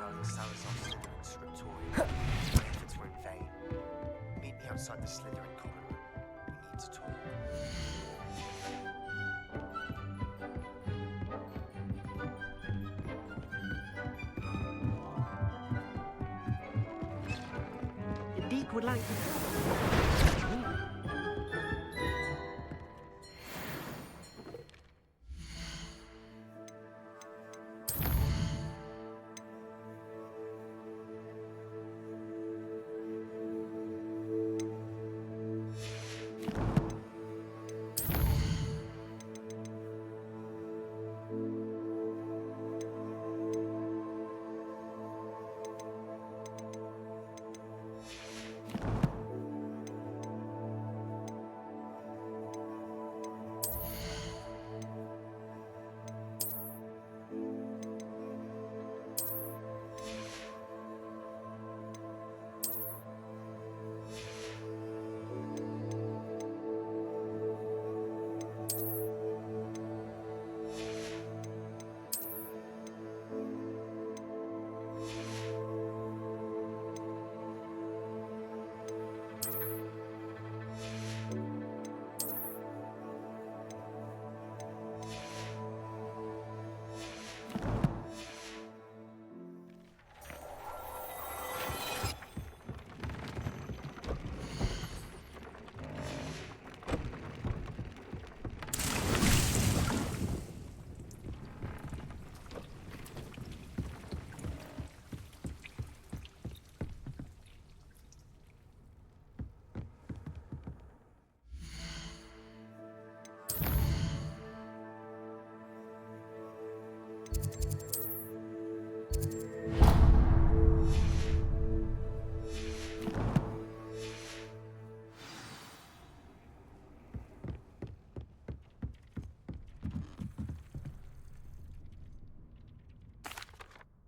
regarding Salazar's Slytherin scriptorium. My efforts were in vain. Meet me outside the Slytherin common room. We need to talk. Deek would like to...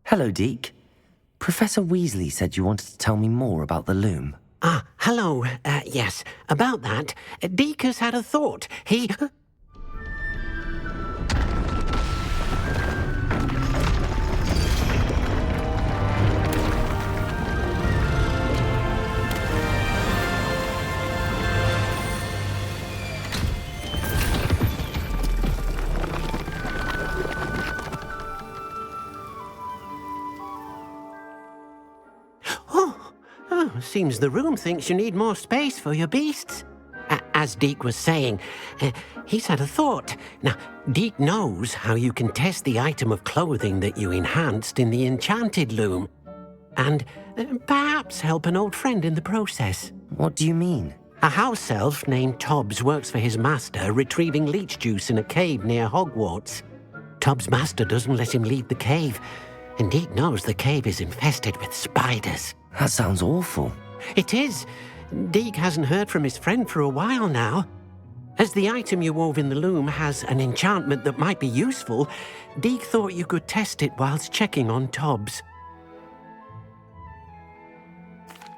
Hello, Deke. Professor Weasley said you wanted to tell me more about the loom. Ah, hello. Yes, about that. Deek has had a thought. He... Seems the room thinks you need more space for your beasts. As Deek was saying, he's had a thought. Now, Deek knows how you can test the item of clothing that you enhanced in the enchanted loom. And perhaps help an old friend in the process. What do you mean? A house elf named Tobbs works for his master retrieving leech juice in a cave near Hogwarts. Tobbs' master doesn't let him leave the cave, and Deek knows the cave is infested with spiders. That sounds awful. It is. Deek hasn't heard from his friend for a while now. As the item you wove in the loom has an enchantment that might be useful, Deek thought you could test it whilst checking on Tobbs.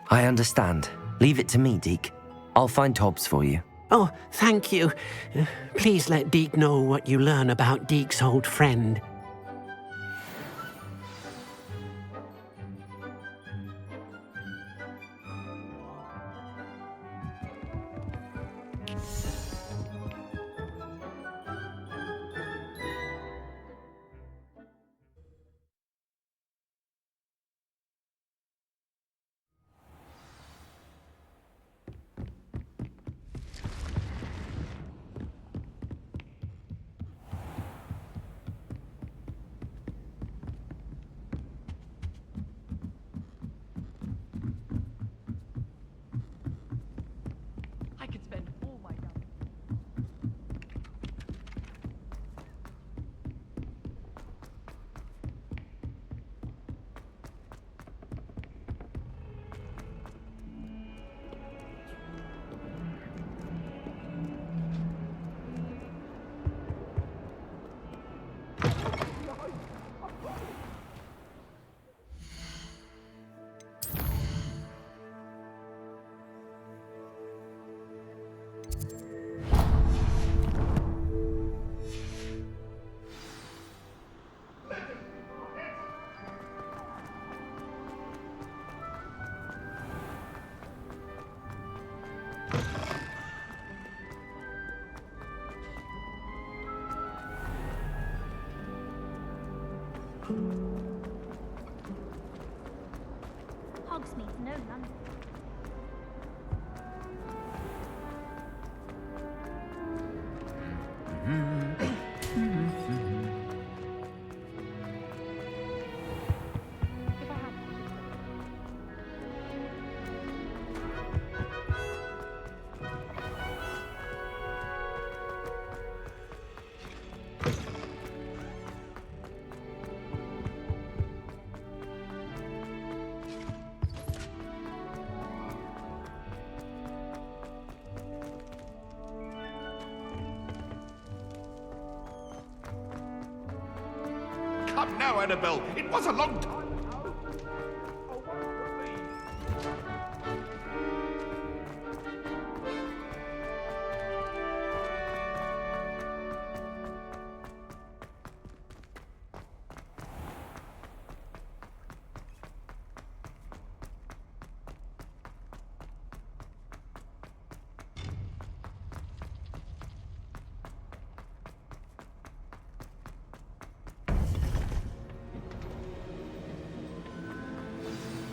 I understand. Leave it to me, Deke. I'll find Tobbs for you. Oh, thank you. Please let Deek know what you learn about Deek's old friend. Hogsmeade, no London. If I had Come now, Annabelle. It was a long time ago. Oh, what could be?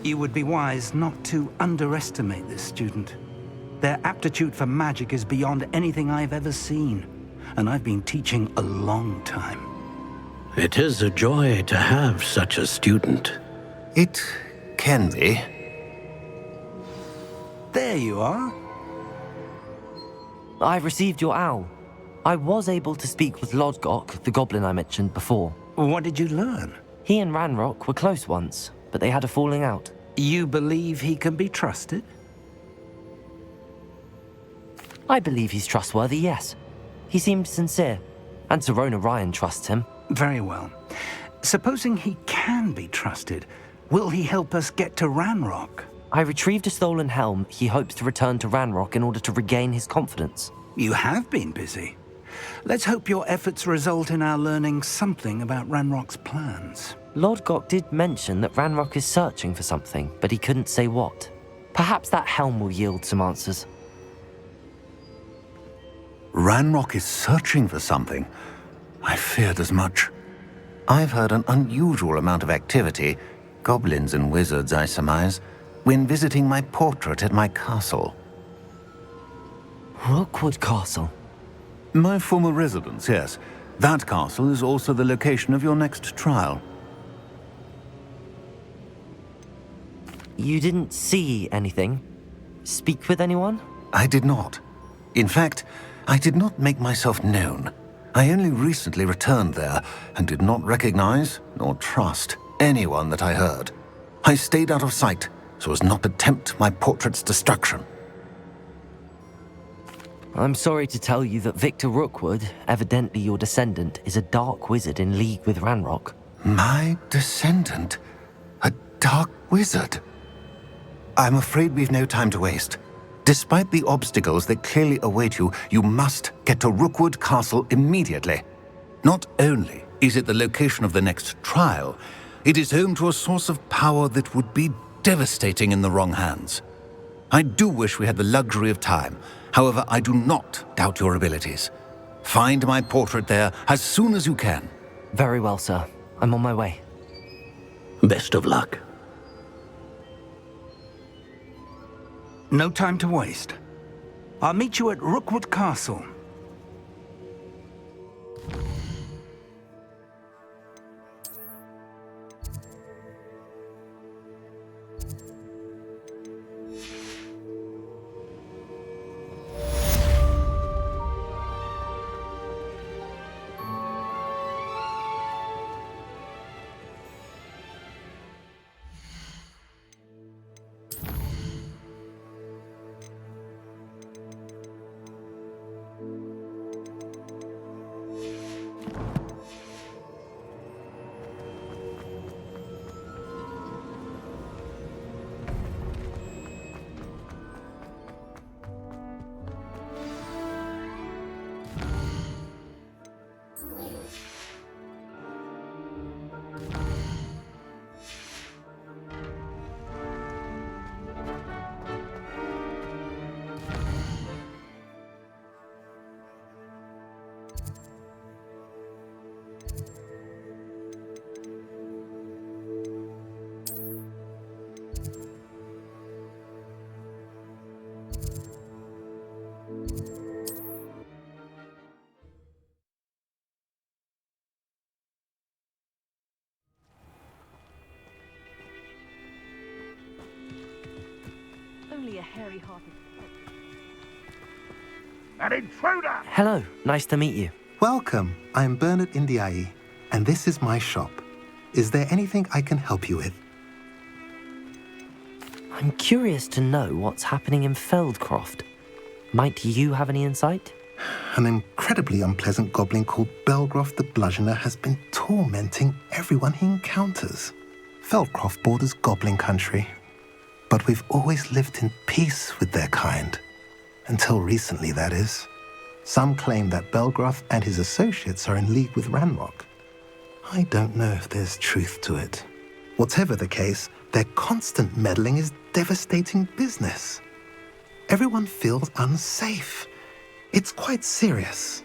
You would be wise not to underestimate this student. Their aptitude for magic is beyond anything I've ever seen, and I've been teaching a long time. It is a joy to have such a student. It can be. There you are. I received your owl. I was able to speak with Lodgok, the goblin I mentioned before. What did you learn? He and Ranrock were close once, but they had a falling out. You believe he can be trusted? I believe he's trustworthy, yes. He seemed sincere, and Serona Ryan trusts him. Very well. Supposing he can be trusted, will he help us get to Ranrock? I retrieved a stolen helm he hopes to return to Ranrock in order to regain his confidence. You have been busy. Let's hope your efforts result in our learning something about Ranrock's plans. Lodgok did mention that Ranrock is searching for something, but he couldn't say what. Perhaps that helm will yield some answers. Ranrock is searching for something. I feared as much. I've heard an unusual amount of activity, goblins and wizards, I surmise, when visiting my portrait at my castle. Rookwood Castle. My former residence, yes. That castle is also the location of your next trial. You didn't see anything? Speak with anyone? I did not. In fact, I did not make myself known. I only recently returned there and did not recognize nor trust anyone that I heard. I stayed out of sight so as not to tempt my portrait's destruction. I'm sorry to tell you that Victor Rookwood, evidently your descendant, is a dark wizard in league with Ranrock. My descendant? A dark wizard? I'm afraid we've no time to waste. Despite the obstacles that clearly await you, you must get to Rookwood Castle immediately. Not only is it the location of the next trial, it is home to a source of power that would be devastating in the wrong hands. I do wish we had the luxury of time. However, I do not doubt your abilities. Find my portrait there as soon as you can. Very well, sir. I'm on my way. Best of luck. No time to waste. I'll meet you at Rookwood Castle. only a hairy-hearted... An intruder! Hello, nice to meet you. Welcome. I'm Bernard Indiaye, and this is my shop. Is there anything I can help you with? I'm curious to know what's happening in Feldcroft. Might you have any insight? An incredibly unpleasant goblin called Belgroth the Bludgeoner has been tormenting everyone he encounters. Feldcroft borders goblin country, but we've always lived in peace with their kind. Until recently, that is. Some claim that Belgroth and his associates are in league with Ranrock. I don't know if there's truth to it. Whatever the case, their constant meddling is devastating business. Everyone feels unsafe. It's quite serious.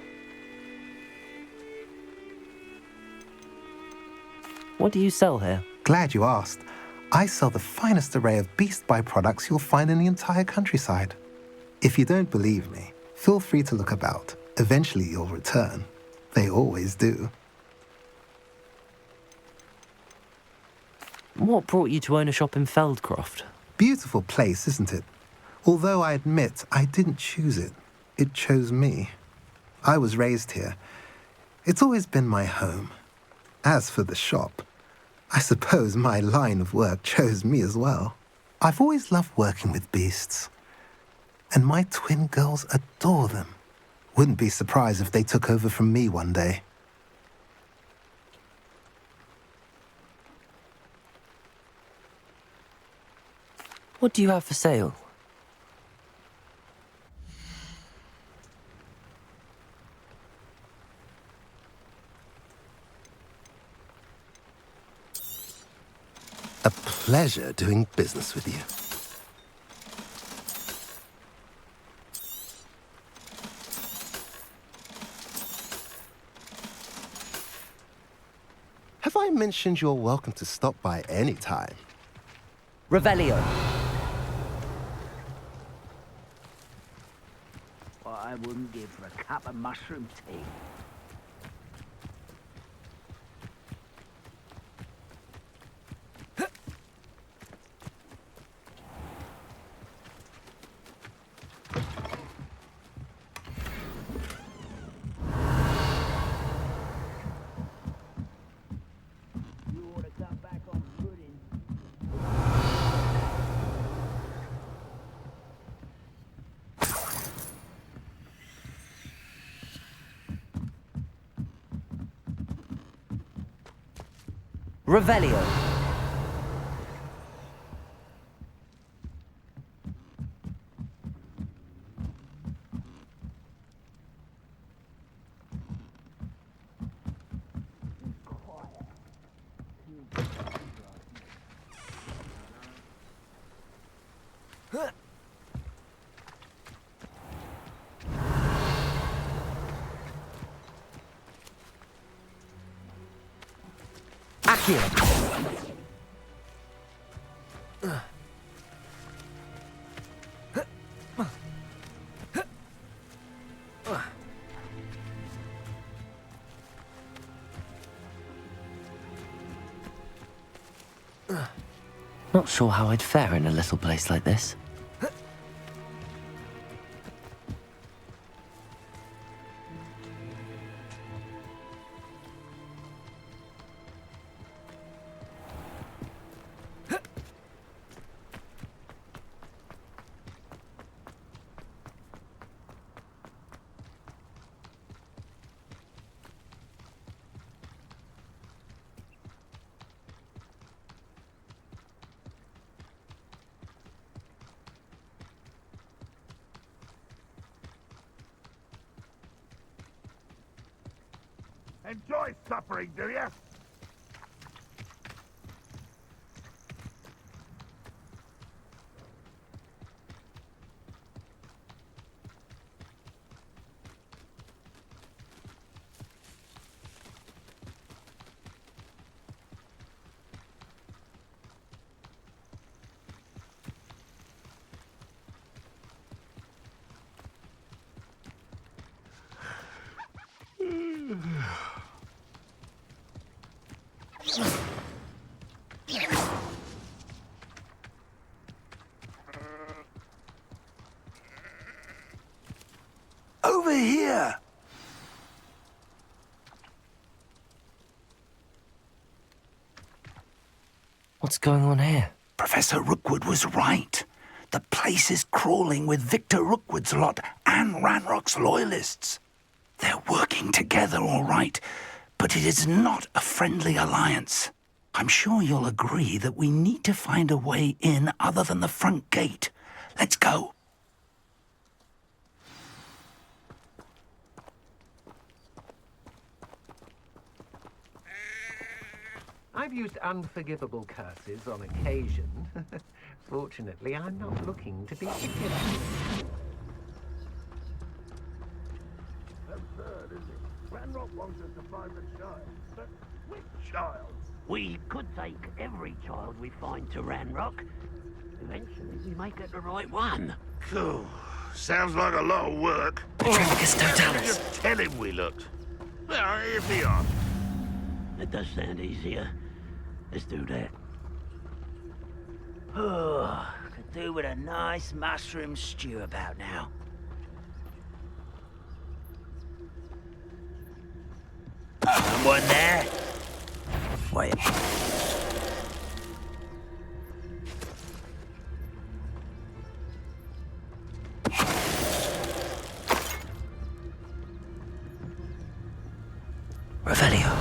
What do you sell here? Glad you asked. I sell the finest array of beast byproducts you'll find in the entire countryside. If you don't believe me, feel free to look about. Eventually you'll return. They always do. What brought you to own a shop in Feldcroft? Beautiful place, isn't it? Although I admit I didn't choose it. It chose me. I was raised here. It's always been my home. As for the shop, I suppose my line of work chose me as well. I've always loved working with beasts. And my twin girls adore them. Wouldn't be surprised if they took over from me one day. What do you have for sale? A pleasure doing business with you. Have I mentioned you're welcome to stop by any time? Revelio. What I wouldn't give for a cup of mushroom tea. You ought to cut back on pudding. Revelio. Accio. Not sure how I'd fare in a little place like this. Enjoy suffering, do you? Over here! What's going on here? Professor Rookwood was right. The place is crawling with Victor Rookwood's lot and Ranrock's loyalists. They're working together, all right, but it is not a friendly alliance. I'm sure you'll agree that we need to find a way in other than the front gate. Let's go. I've used unforgivable curses on occasion. Fortunately, I'm not looking to be particular. Absurd, isn't it? Ranrock wants us to find the child. But which child? We could take every child we find to Ranrock. Eventually, we may get the right one. Cool. Sounds like a lot of work. Patricus Totalis. Just tell him we looked. Well, if he asks. It does sound easier. Let's do that. Oh, could do with a nice mushroom stew about now. Someone there? Wait. Revelio.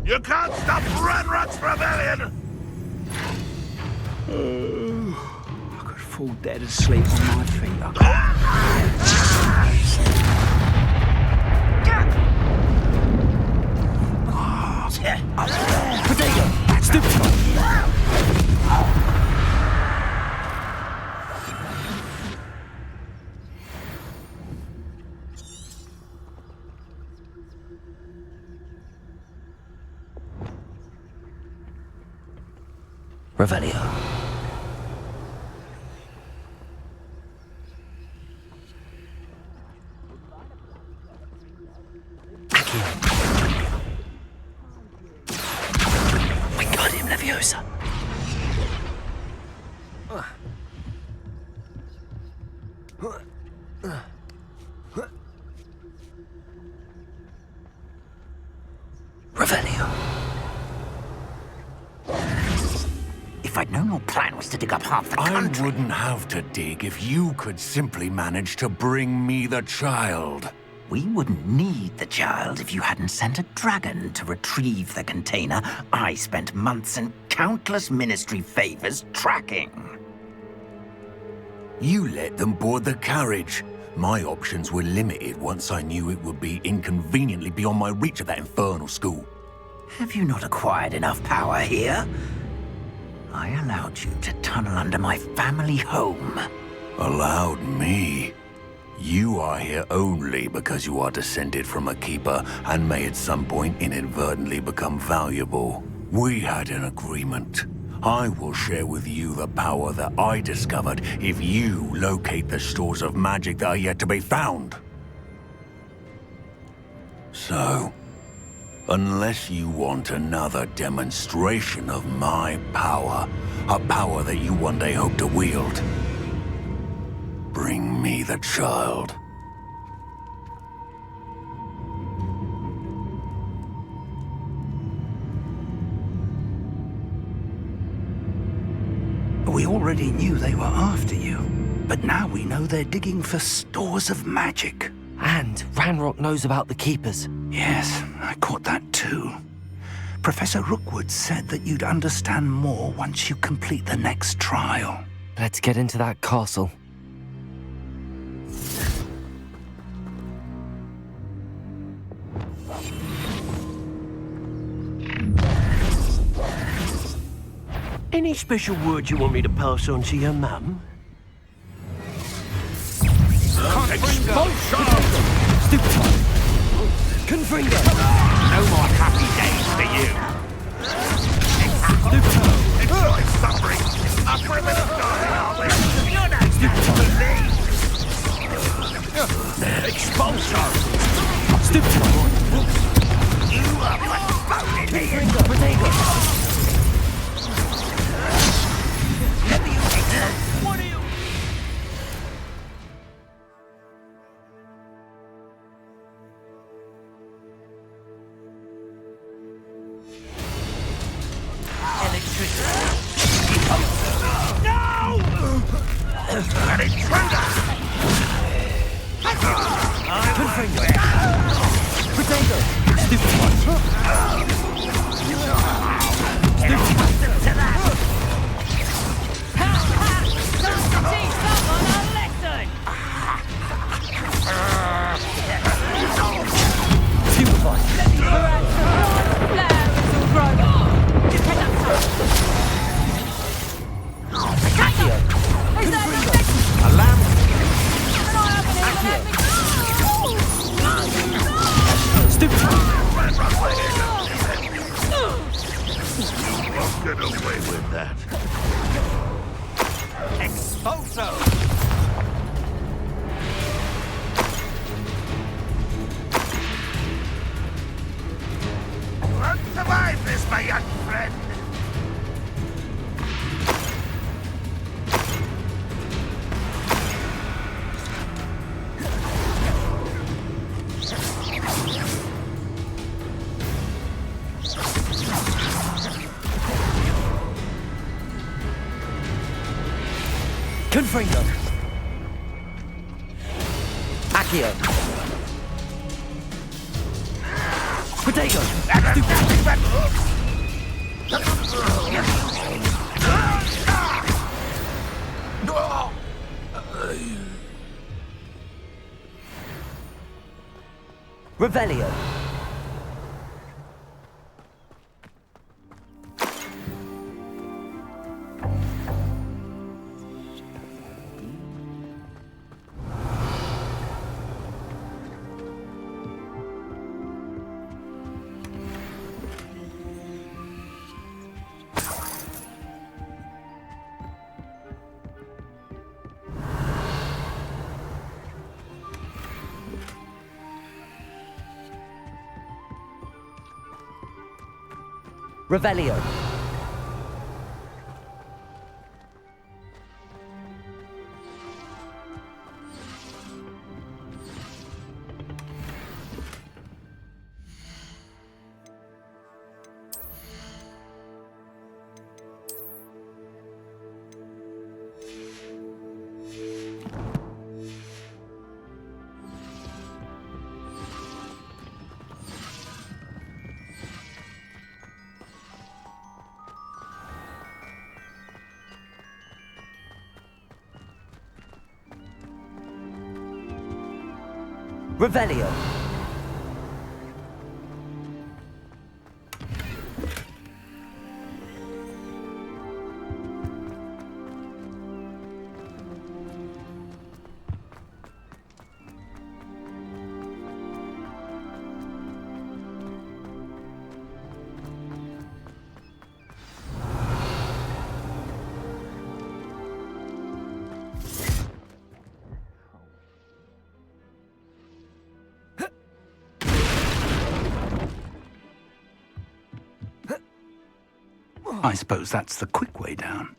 You can't stop Ranrock's rebellion! I could fall dead asleep on my feet. I Revelio. We got him, Leviosa. Revelio. If I'd known your plan was to dig up half the I country... wouldn't have to dig if you could simply manage to bring me the child. We wouldn't need the child if you hadn't sent a dragon to retrieve the container I spent months and countless ministry favors tracking. You let them board the carriage. My options were limited once I knew it would be inconveniently beyond my reach at that infernal school. Have you not acquired enough power here? I allowed you to tunnel under my family home. Allowed me? You are here only because you are descended from a keeper and may at some point inadvertently become valuable. We had an agreement. I will share with you the power that I discovered if you locate the stores of magic that are yet to be found. So, unless you want another demonstration of my power, a power that you one day hope to wield, bring me the child. We already knew they were after you, but now we know they're digging for stores of magic. And Ranrock knows about the Keepers. Yes, I caught that too. Professor Rookwood said that you'd understand more once you complete the next trial. Let's get into that castle. Any special word you want me to pass on to your mum? Expulsion! Confringo! No more happy days for you! Enjoy suffering! Up for a bit of dying, are we? You're not going to believe! Expulsion! Get away with that. Expulso! You won't survive this, my young friend. Confringo. Accio. Protego. Revelio. Revelio. Revelio. I suppose that's the quick way down.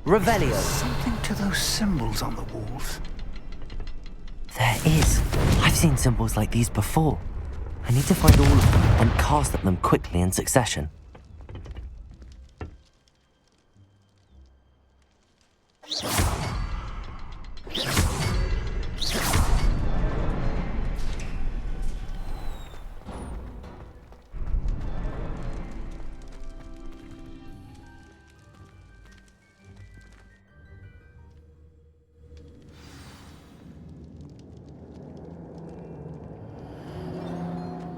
Revelio. Something to those symbols on the walls. There is. I've seen symbols like these before. I need to find all of them and cast at them quickly in succession.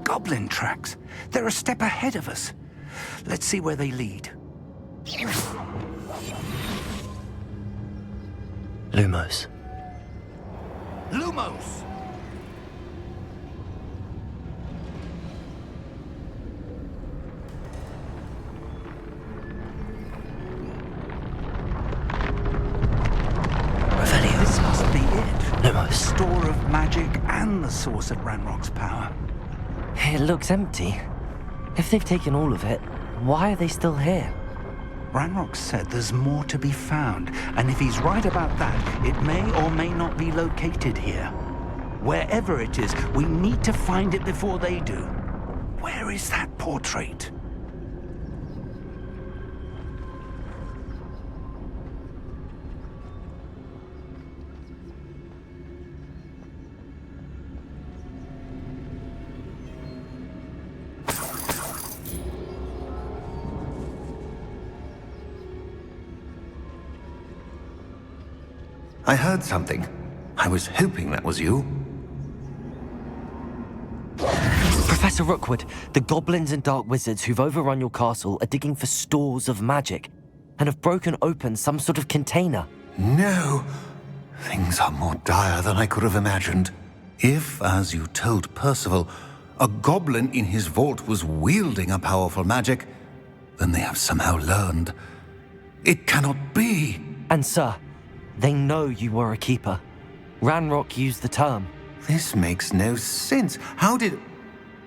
Goblin tracks. They're a step ahead of us. Let's see where they lead. Lumos. Lumos! store of magic and the source of Ranrock's power. It looks empty. If they've taken all of it, why are they still here? Ranrock said there's more to be found, and if he's right about that, it may or may not be located here. Wherever it is, we need to find it before they do. Where is that portrait? I heard something. I was hoping that was you. Professor Rookwood, the goblins and dark wizards who've overrun your castle are digging for stores of magic and have broken open some sort of container. No! Things are more dire than I could have imagined. If, as you told Percival, a goblin in his vault was wielding a powerful magic, then they have somehow learned. It cannot be! And sir, they know you were a keeper. Ranrock used the term. This makes no sense. How did...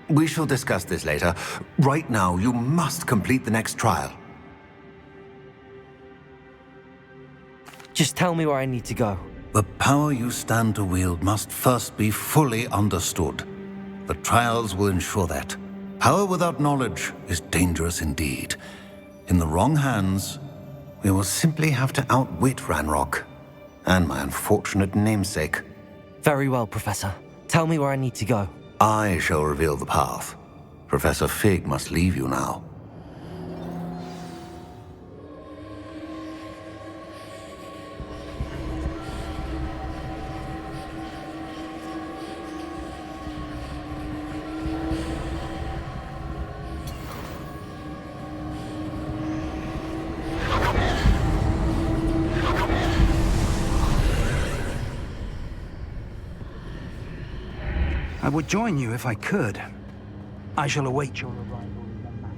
We shall discuss this later. Right now, you must complete the next trial. Just tell me where I need to go. The power you stand to wield must first be fully understood. The trials will ensure that. Power without knowledge is dangerous indeed. In the wrong hands, we will simply have to outwit Ranrock and my unfortunate namesake. Very well, Professor. Tell me where I need to go. I shall reveal the path. Professor Fig must leave you now. I would join you if I could. I shall await your arrival in the manor.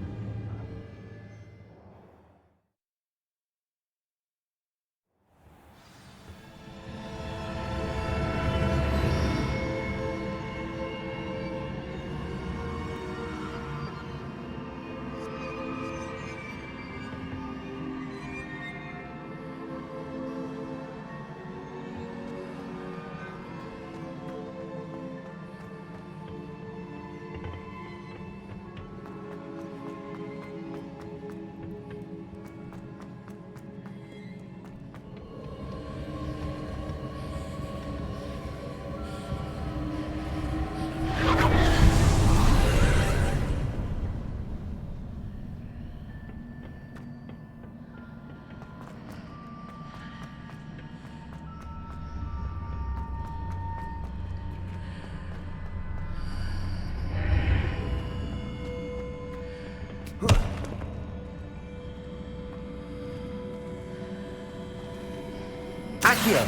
Accio!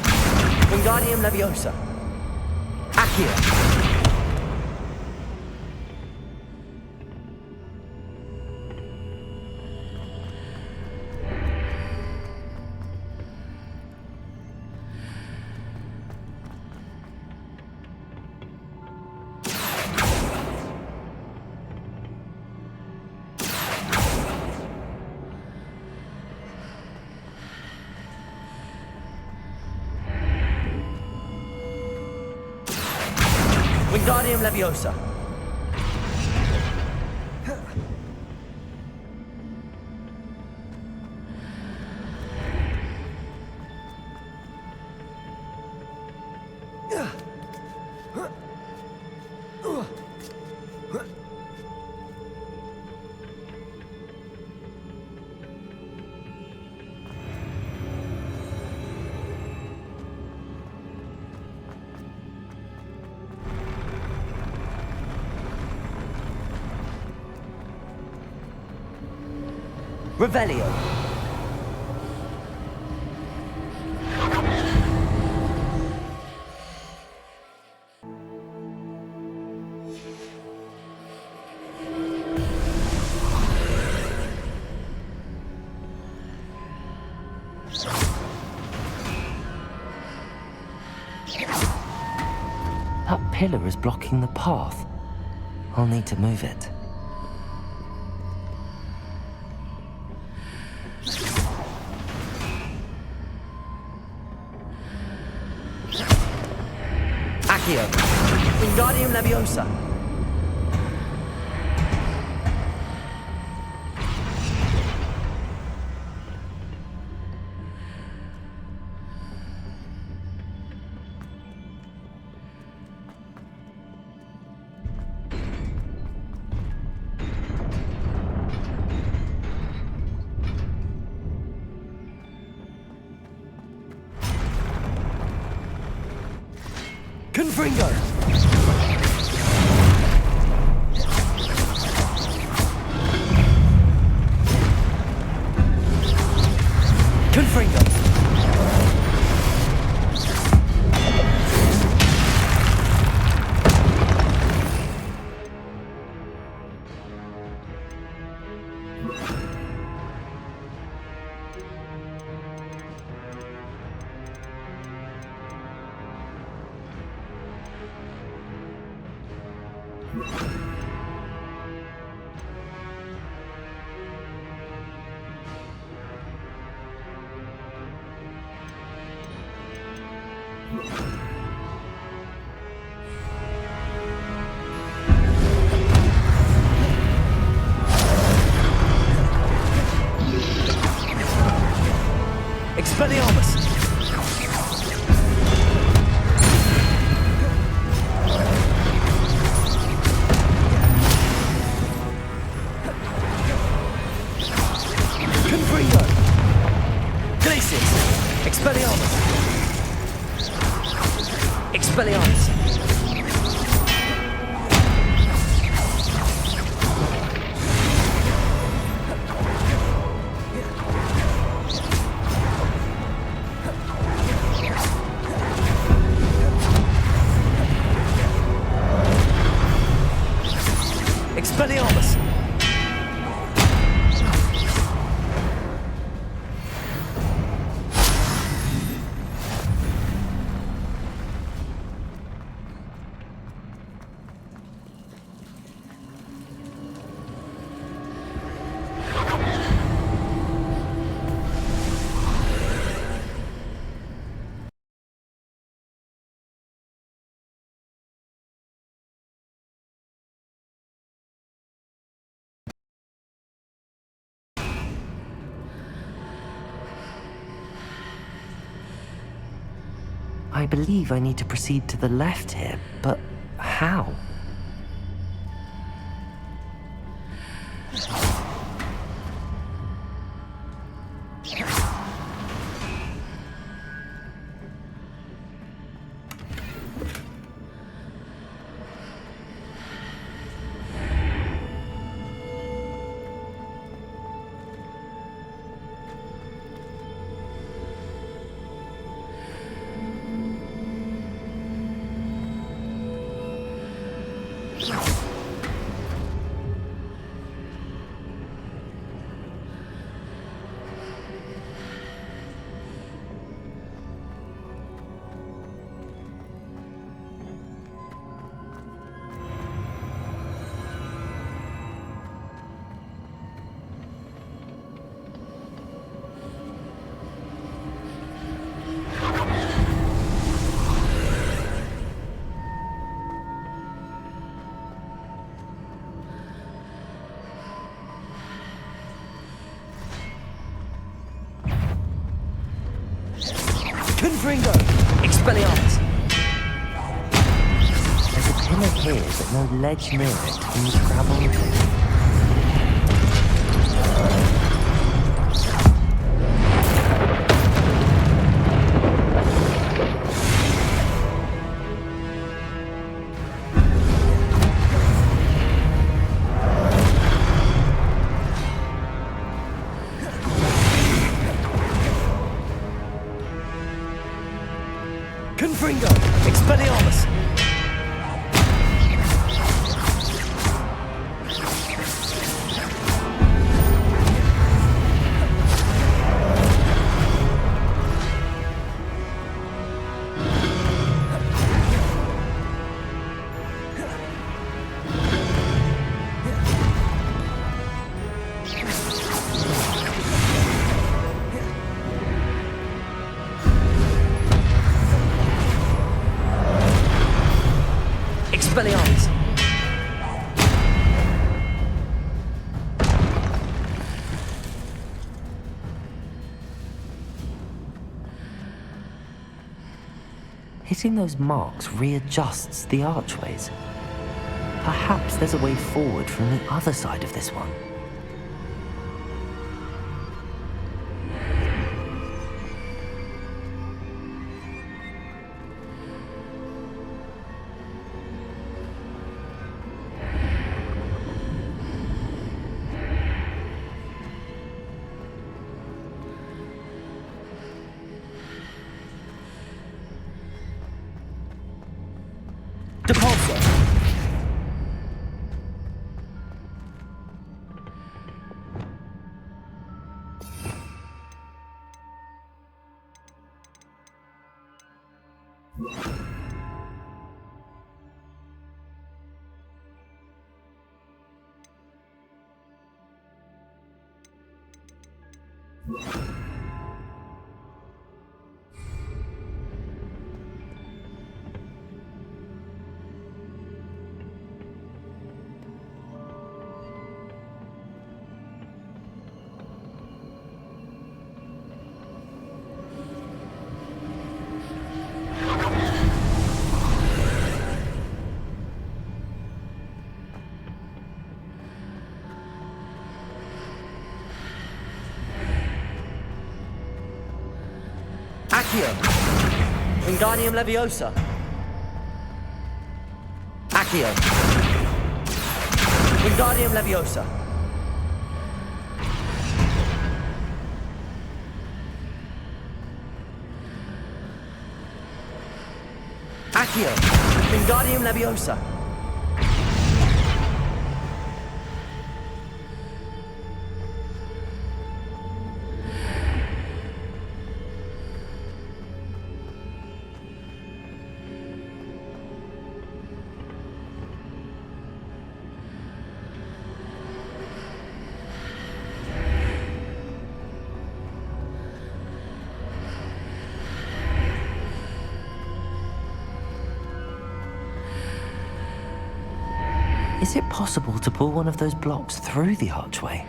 Wingardium Leviosa! Accio! Wingardium Leviosa! Revelio. That pillar is blocking the path. I'll need to move it. Accio. Wingardium Leviosa. Confringo! Confringo! Expelliarmus! Confringo! Glacius! Expelliarmus! Expelliarmus! Expelliarmus! I believe I need to proceed to the left here, but how? Confringo! Expelliarmus! There's a pillar here, but no ledge near it. Can you grab onto it? Confringo! Expelliarmus! Expelliarmus! Hitting those marks readjusts the archways. Perhaps there's a way forward from the other side of this one. Depulsor! Accio! Wingardium Leviosa! Accio! Wingardium Leviosa! Accio! Wingardium Leviosa! Is it possible to pull one of those blocks through the archway?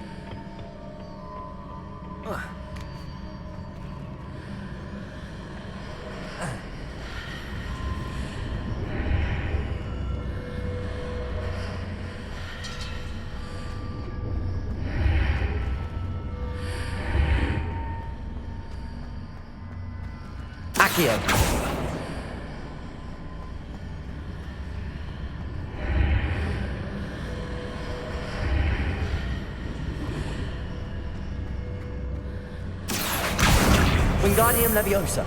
Accio! Wingardium Leviosa!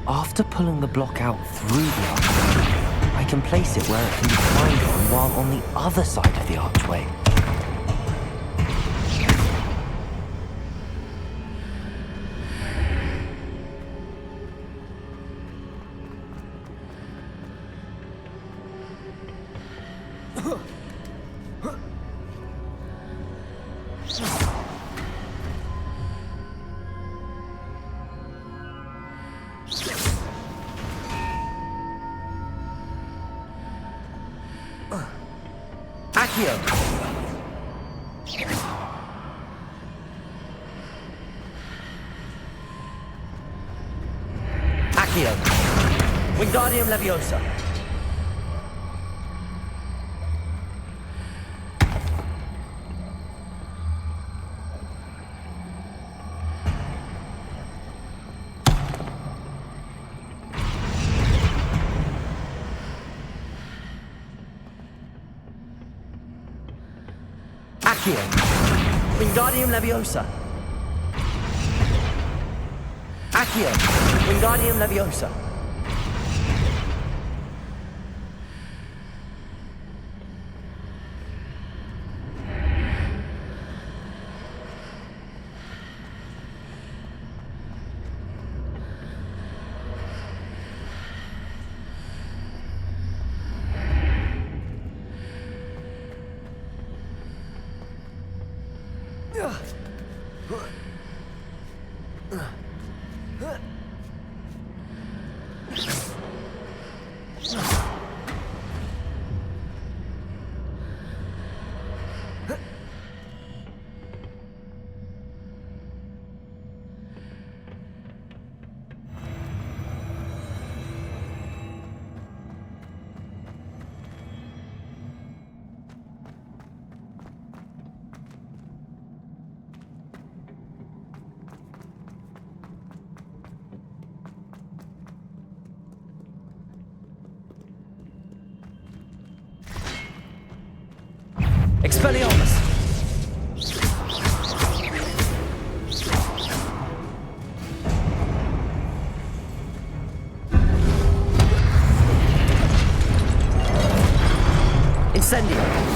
After pulling the block out through the archway, I can place it where it can be climbed on while on the other side of the archway. Accio! Accio! Wingardium Leviosa! Accio! Wingardium Leviosa. Accio. Wingardium Leviosa. Expelliarmus! Incendio!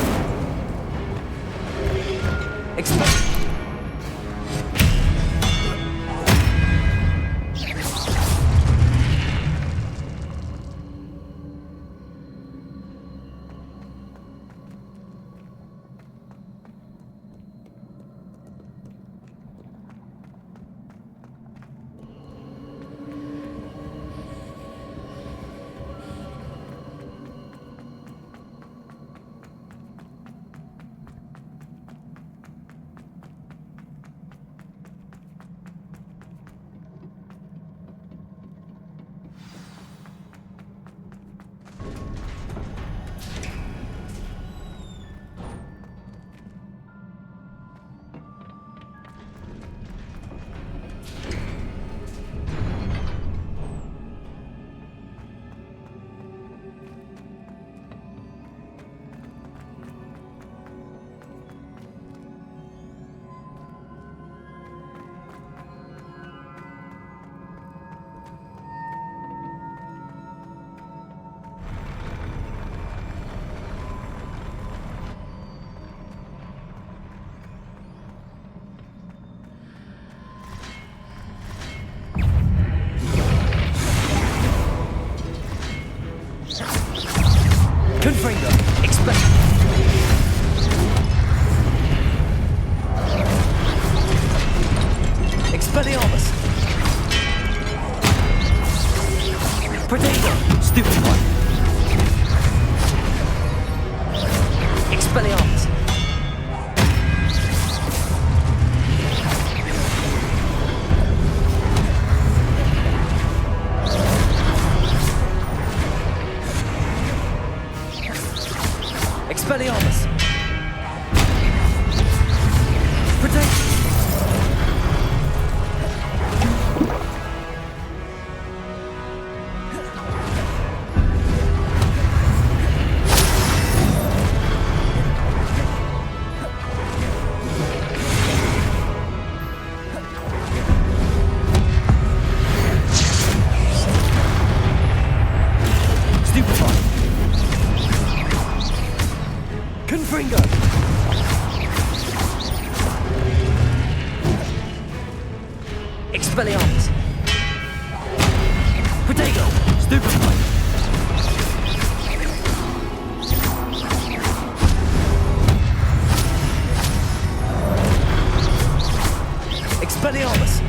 Confringo! Expelliarmus! Protego! Stupid one! Expelliarmus! Expelliarmus! Protect! Stupefy! Confringo! Expelliarmus! Protego! Stupefy! Expelliarmus!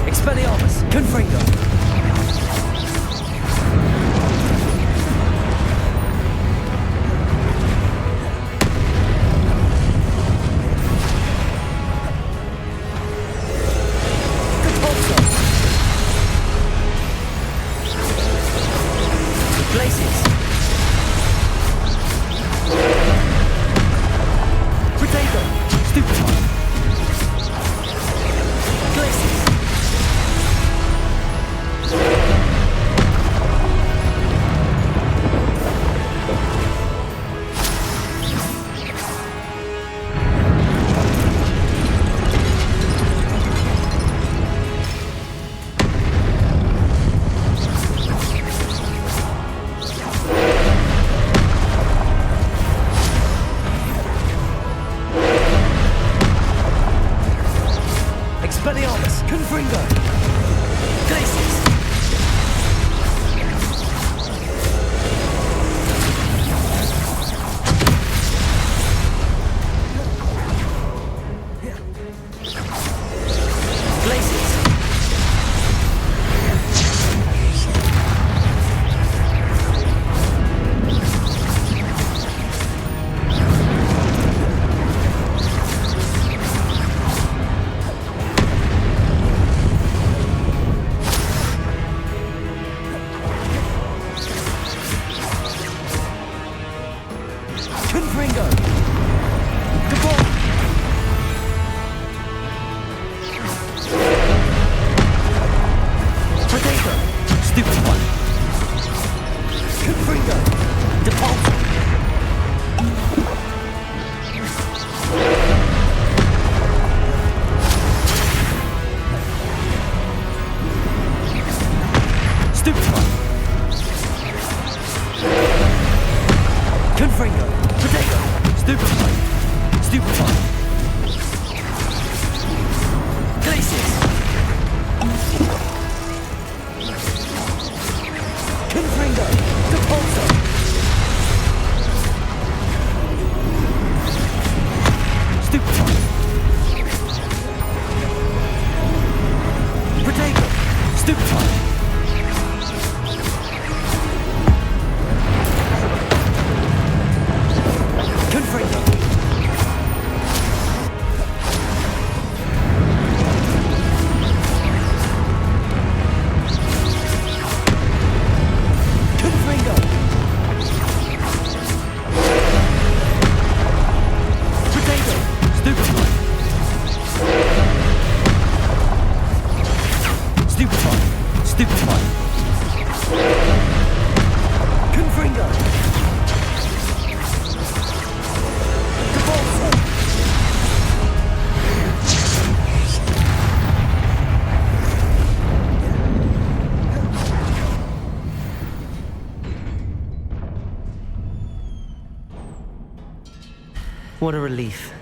Expelliarmus! Confringo! Confringo! Depart! Potato! Stupid one! Confringo! Depart! Stupid one! Confringo! Potato! Stupid one! Stupid one! Glacius! Confringo! Depulso! Stupid one! Potato! Stupid one! Confringo! Confringo! Potato! Stupid one! Stupid one! Stupid one! Confringo! Depulso! What a relief.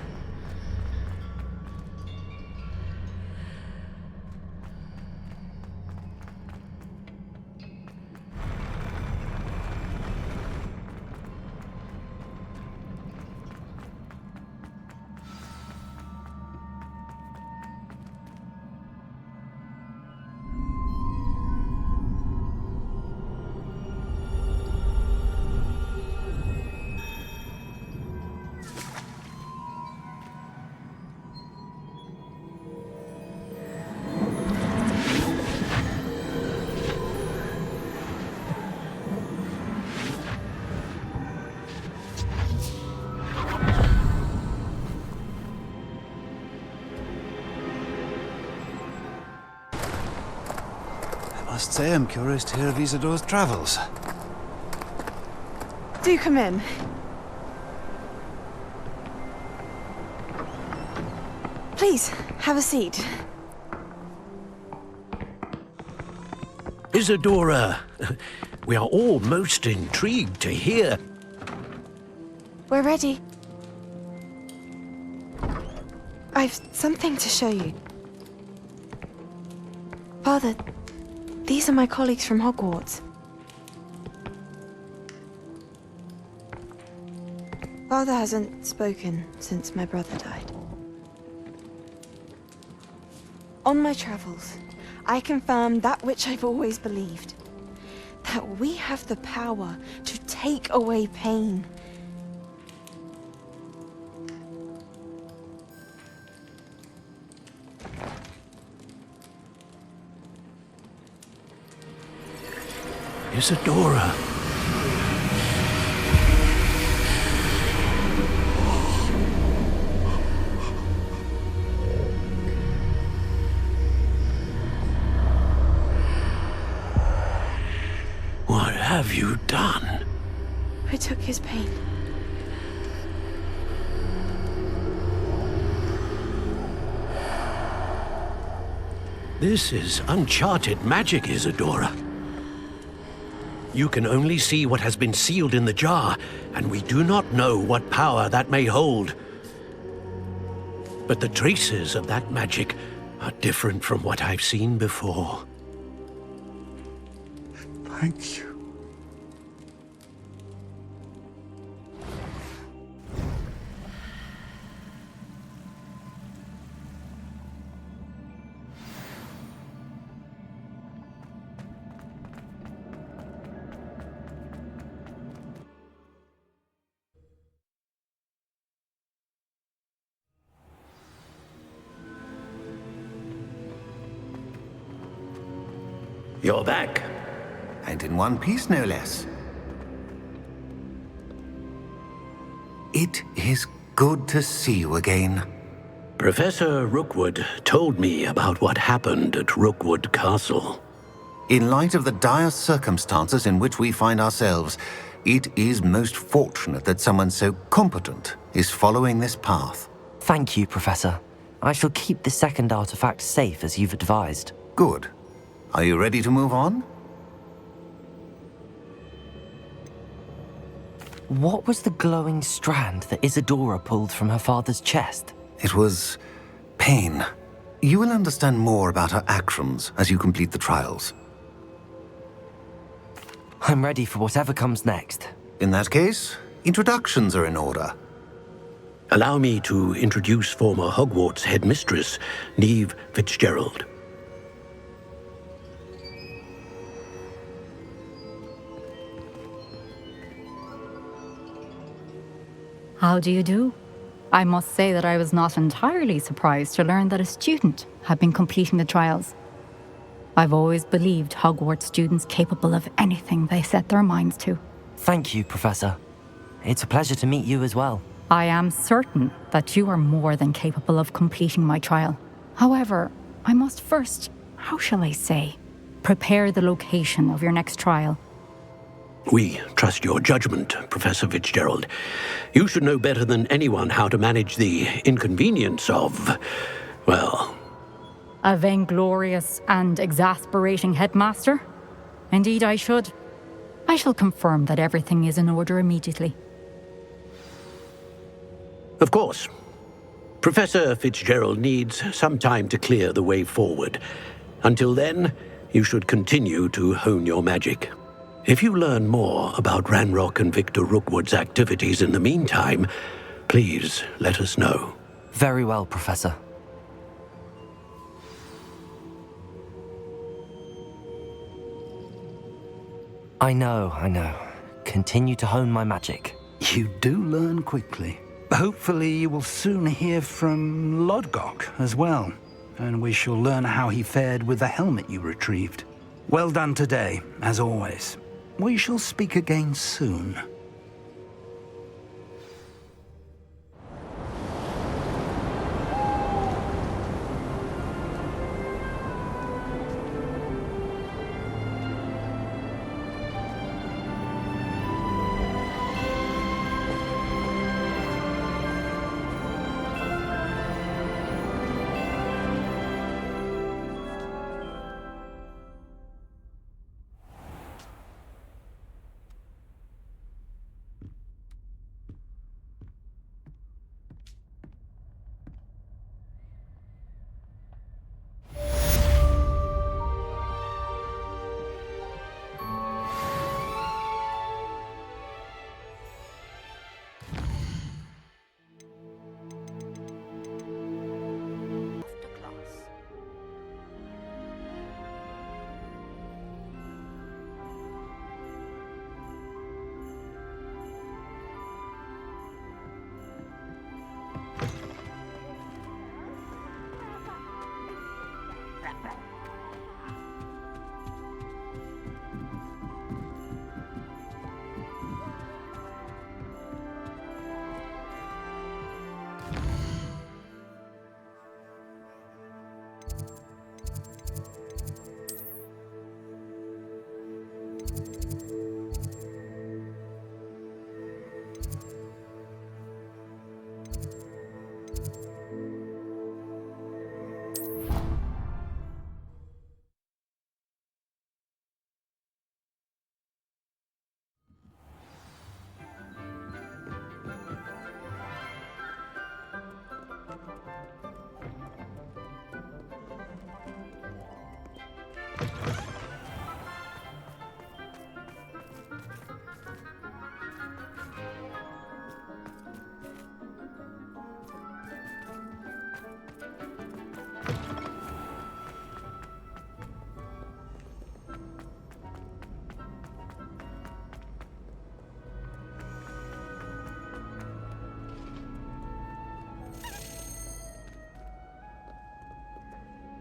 I must say I'm curious to hear of Isadore's travels. Do come in. Please, have a seat. Isadora, we are all most intrigued to hear. We're ready. I've something to show you. Father, these are my colleagues from Hogwarts. Father hasn't spoken since my brother died. On my travels, I confirmed that which I've always believed. That we have the power to take away pain. Isadora. What have you done? I took his pain. This is uncharted magic, Isadora. You can only see what has been sealed in the jar, and we do not know what power that may hold. But the traces of that magic are different from what I've seen before. Thank you. You're back. And in one piece, no less. It is good to see you again. Professor Rookwood told me about what happened at Rookwood Castle. In light of the dire circumstances in which we find ourselves, it is most fortunate that someone so competent is following this path. Thank you, Professor. I shall keep the second artifact safe as you've advised. Good. Are you ready to move on? What was the glowing strand that Isadora pulled from her father's chest? It was pain. You will understand more about her actions as you complete the trials. I'm ready for whatever comes next. In that case, introductions are in order. Allow me to introduce former Hogwarts headmistress, Neve Fitzgerald. How do you do? I must say that I was not entirely surprised to learn that a student had been completing the trials. I've always believed Hogwarts students capable of anything they set their minds to. Thank you, Professor. It's a pleasure to meet you as well. I am certain that you are more than capable of completing my trial. However, I must first, how shall I say, prepare the location of your next trial. We trust your judgment, Professor Fitzgerald. You should know better than anyone how to manage the inconvenience of, well... A vainglorious and exasperating headmaster? Indeed I should. I shall confirm that everything is in order immediately. Of course. Professor Fitzgerald needs some time to clear the way forward. Until then, you should continue to hone your magic. If you learn more about Ranrock and Victor Rookwood's activities in the meantime, please let us know. Very well, Professor. I know. Continue to hone my magic. You do learn quickly. Hopefully you will soon hear from Lodgok as well, and we shall learn how he fared with the helmet you retrieved. Well done today, as always. We shall speak again soon.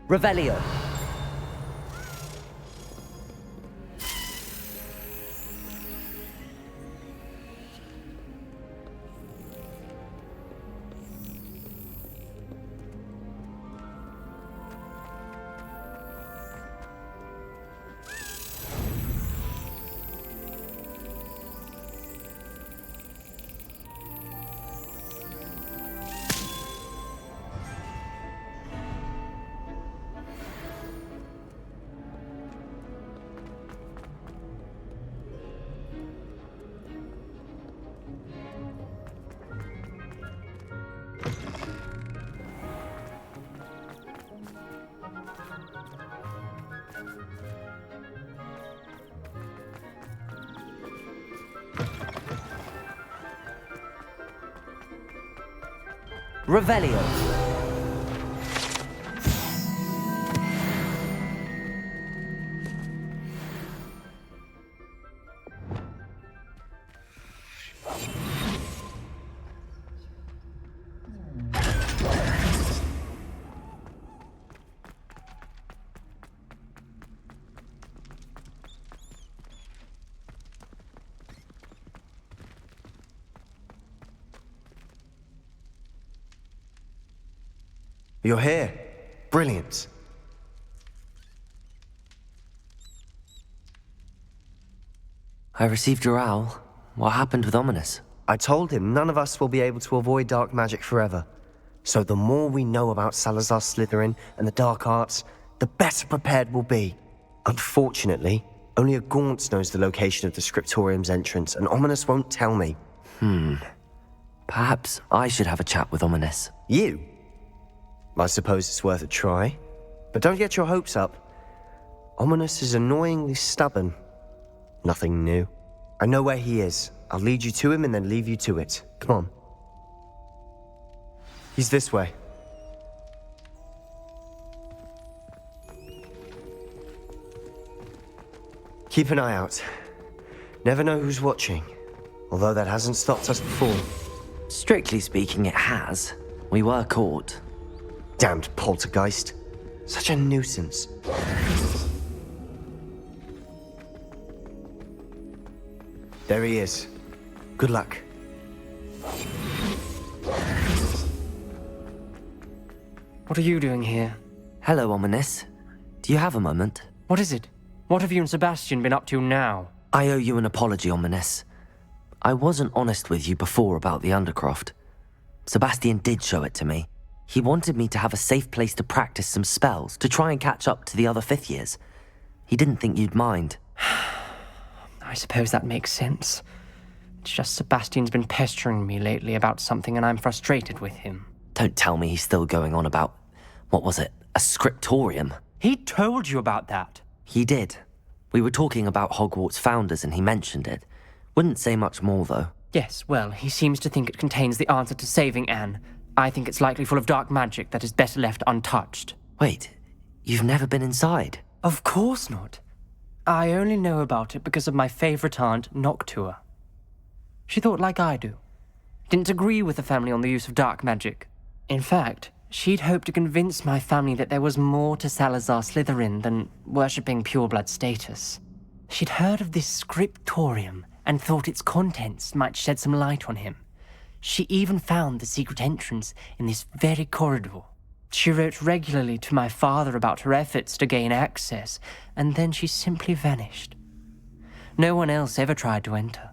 Revelio. Revelio. You're here. Brilliant. I received your owl. What happened with Ominous? I told him none of us will be able to avoid dark magic forever. So the more we know about Salazar Slytherin and the dark arts, the better prepared we'll be. Unfortunately, only a Gaunt knows the location of the Scriptorium's entrance, and Ominous won't tell me. Perhaps I should have a chat with Ominous. You? I suppose it's worth a try. But don't get your hopes up. Ominous is annoyingly stubborn. Nothing new. I know where he is. I'll lead you to him and then leave you to it. Come on. He's this way. Keep an eye out. Never know who's watching. Although that hasn't stopped us before. Strictly speaking, it has. We were caught. Damned poltergeist. Such a nuisance. There he is. Good luck. What are you doing here? Hello, Ominous. Do you have a moment? What is it? What have you and Sebastian been up to now? I owe you an apology, Ominous. I wasn't honest with you before about the Undercroft. Sebastian did show it to me. He wanted me to have a safe place to practice some spells, to try and catch up to the other fifth years. He didn't think you'd mind. I suppose that makes sense. It's just Sebastian's been pestering me lately about something and I'm frustrated with him. Don't tell me he's still going on about, what was it, a scriptorium? He told you about that. He did. We were talking about Hogwarts founders and he mentioned it. Wouldn't say much more, though. Yes, well, he seems to think it contains the answer to saving Anne. I think it's likely full of dark magic that is better left untouched. Wait, you've never been inside? Of course not. I only know about it because of my favorite aunt, Noctua. She thought like I do. Didn't agree with the family on the use of dark magic. In fact, she'd hoped to convince my family that there was more to Salazar Slytherin than worshipping pureblood status. She'd heard of this scriptorium and thought its contents might shed some light on him. She even found the secret entrance in this very corridor. She wrote regularly to my father about her efforts to gain access, and then she simply vanished. No one else ever tried to enter.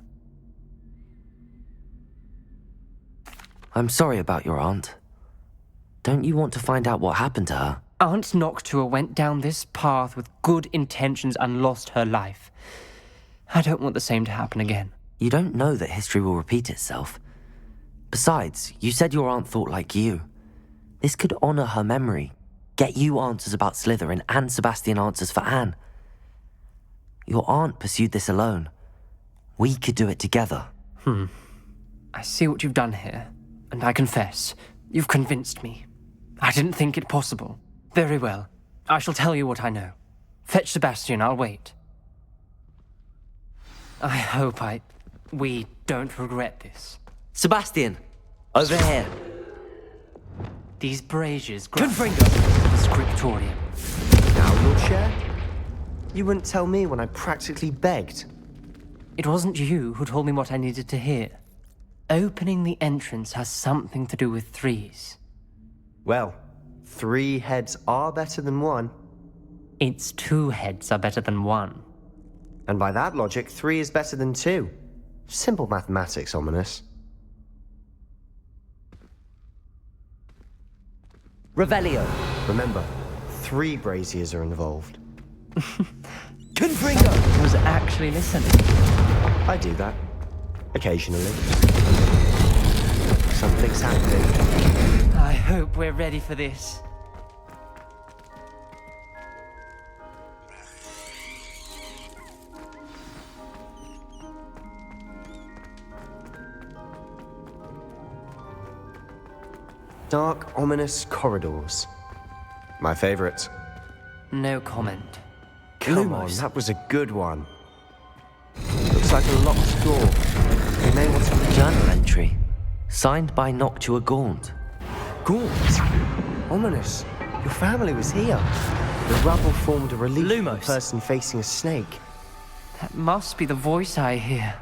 I'm sorry about your aunt. Don't you want to find out what happened to her? Aunt Noctua went down this path with good intentions and lost her life. I don't want the same to happen again. You don't know that history will repeat itself. Besides, you said your aunt thought like you. This could honor her memory, get you answers about Slytherin and Sebastian answers for Anne. Your aunt pursued this alone. We could do it together. I see what you've done here, and I confess, you've convinced me. I didn't think it possible. Very well. I shall tell you what I know. Fetch Sebastian, I'll wait. I hope we don't regret this. Sebastian! Over here! These braziers Confringo! the scriptorium. Now you'll share? You wouldn't tell me when I practically begged. It wasn't you who told me what I needed to hear. Opening the entrance has something to do with threes. Well, 3 heads are better than 1. Its 2 heads are better than 1. And by that logic, 3 is better than 2. Simple mathematics, Ominous. Revelio! Remember, 3 braziers are involved. Confringo! I was actually listening. I do that. Occasionally. Something's happening. I hope we're ready for this. Dark, ominous corridors. My favorite. No comment. Come on, that was a good one. Looks like a locked door. You know what's on the journal entry? Signed by Noctua Gaunt. Gaunt? Ominous. Your family was here. The rubble formed a relief of a person facing a snake. That must be the voice I hear.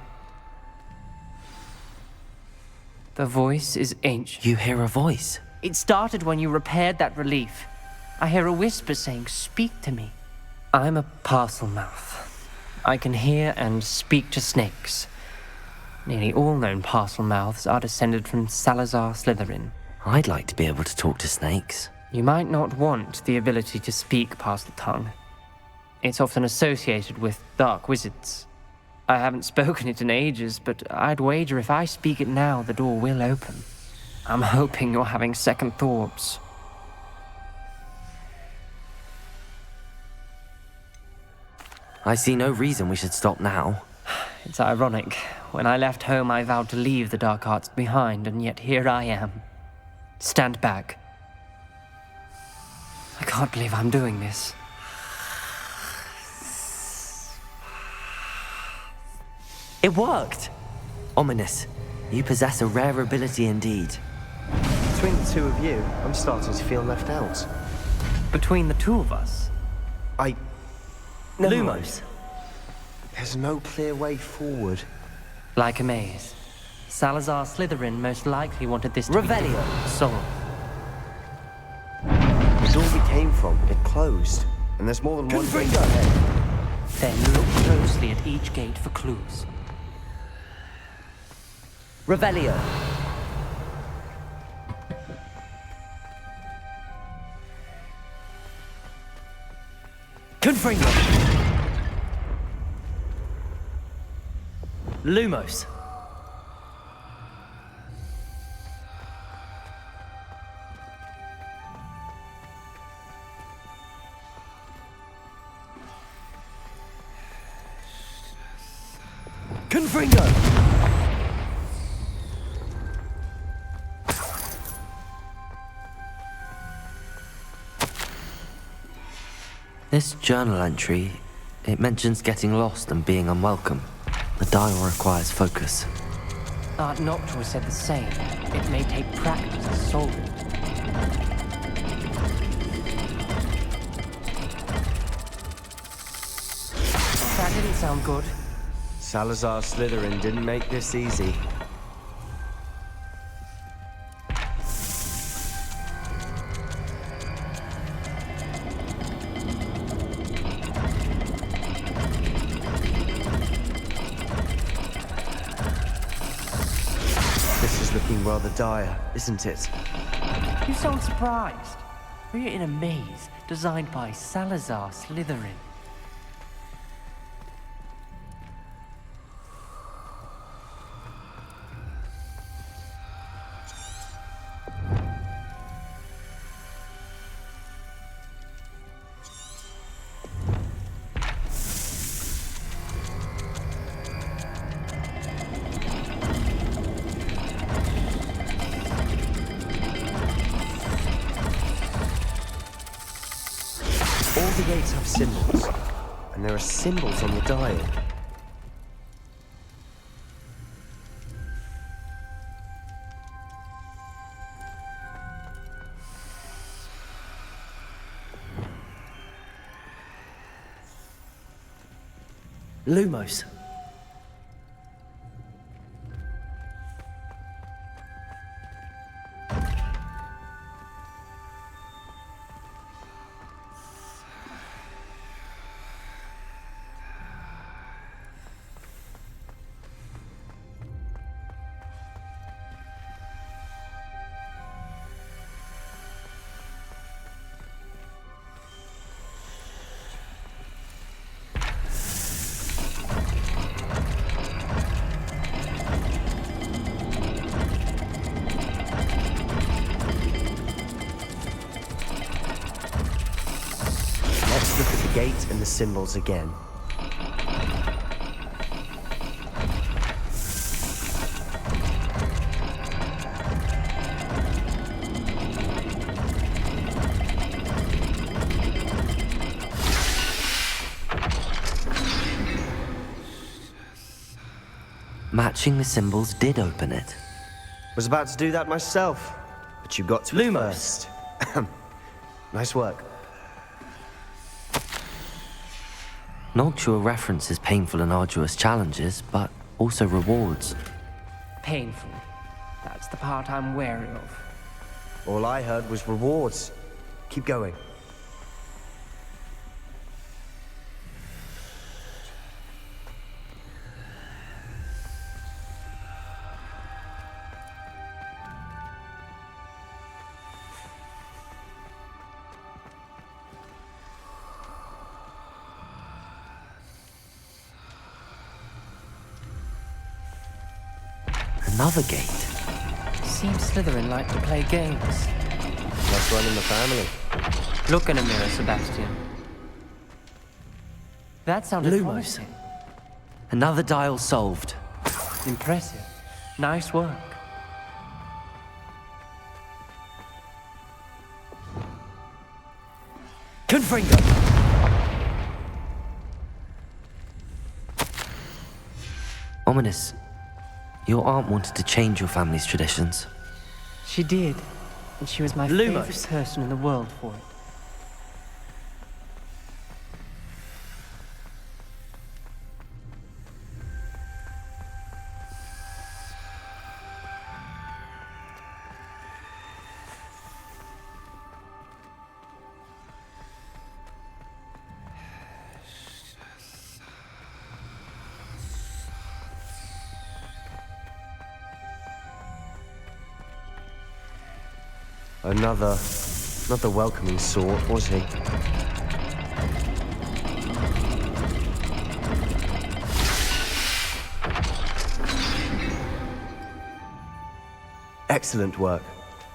The voice is ancient. You hear a voice? It started when you repaired that relief. I hear a whisper saying, "Speak to me." I'm a parcel mouth. I can hear and speak to snakes. Nearly all known parcel mouths are descended from Salazar Slytherin. I'd like to be able to talk to snakes. You might not want the ability to speak parcel tongue. It's often associated with dark wizards. I haven't spoken it in ages, but I'd wager if I speak it now, the door will open. I'm hoping you're having second thoughts. I see no reason we should stop now. It's ironic. When I left home, I vowed to leave the dark arts behind, and yet here I am. Stand back. I can't believe I'm doing this. It worked! Ominous. You possess a rare ability indeed. Between the two of you, I'm starting to feel left out. Between the two of us? Lumos. There's no clear way forward. Like a maze. Salazar Slytherin most likely wanted this to Revelio. be solved. The door we came from, it closed. And there's more than one gate ahead. Then look closely at each gate for clues. Revelio. Confringo. Lumos. Confringo. This journal entry, it mentions getting lost and being unwelcome. The dial requires focus. Aunt Noctua said the same. It may take practice to solve it. That didn't sound good. Salazar Slytherin didn't make this easy. This is looking rather dire, isn't it? You sound surprised. We're in a maze designed by Salazar Slytherin. All the gates have symbols, and there are symbols on the dial. Lumos. Let's look at the gate and the symbols again. Matching the symbols did open it. Was about to do that myself, but you got to it first. Nice work. Noctua references painful and arduous challenges, but also rewards. Painful. That's the part I'm wary of. All I heard was rewards. Keep going. Another gate. Seems Slytherin like to play games. Let's run in the family. Look in a mirror, Sebastian. That sounded Lumos. promising. Another dial solved. Impressive. Nice work. Confringo! Ominous. Your aunt wanted to change your family's traditions. She did. And she was my favorite person in the world for it. Not the welcoming sort, was he? Excellent work.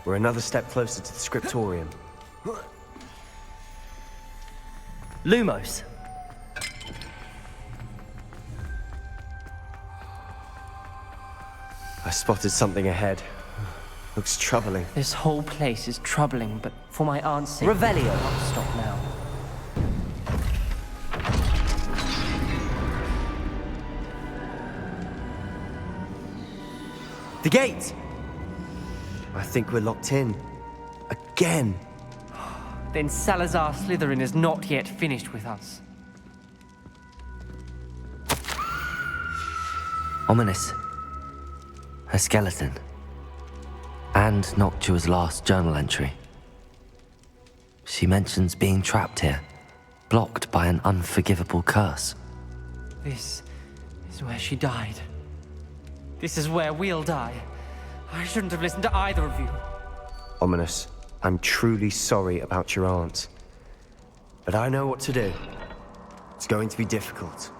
We're another step closer to the scriptorium. Lumos. I spotted something ahead. Looks troubling. This whole place is troubling, but for my aunt's sake... Revelio. I'll stop now. The gate! I think we're locked in. Again! Then Salazar Slytherin is not yet finished with us. Ominous. Her skeleton. And Noctua's last journal entry. She mentions being trapped here, blocked by an unforgivable curse. This is where she died. This is where we'll die. I shouldn't have listened to either of you. Ominous, I'm truly sorry about your aunt. But I know what to do. It's going to be difficult.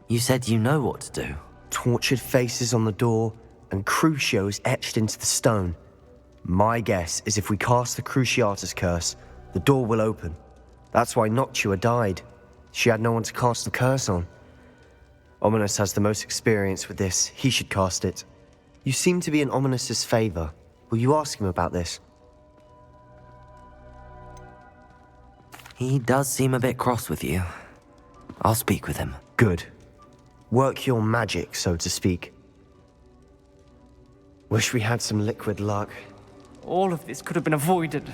You said you know what to do. Tortured faces on the door and Crucios etched into the stone. My guess is if we cast the Cruciatus curse, the door will open. That's why Noctua died. She had no one to cast the curse on. Ominous has the most experience with this. He should cast it. You seem to be in Ominous's favor. Will you ask him about this? He does seem a bit cross with you. I'll speak with him. Good. Work your magic, so to speak. Wish we had some liquid luck. All of this could have been avoided.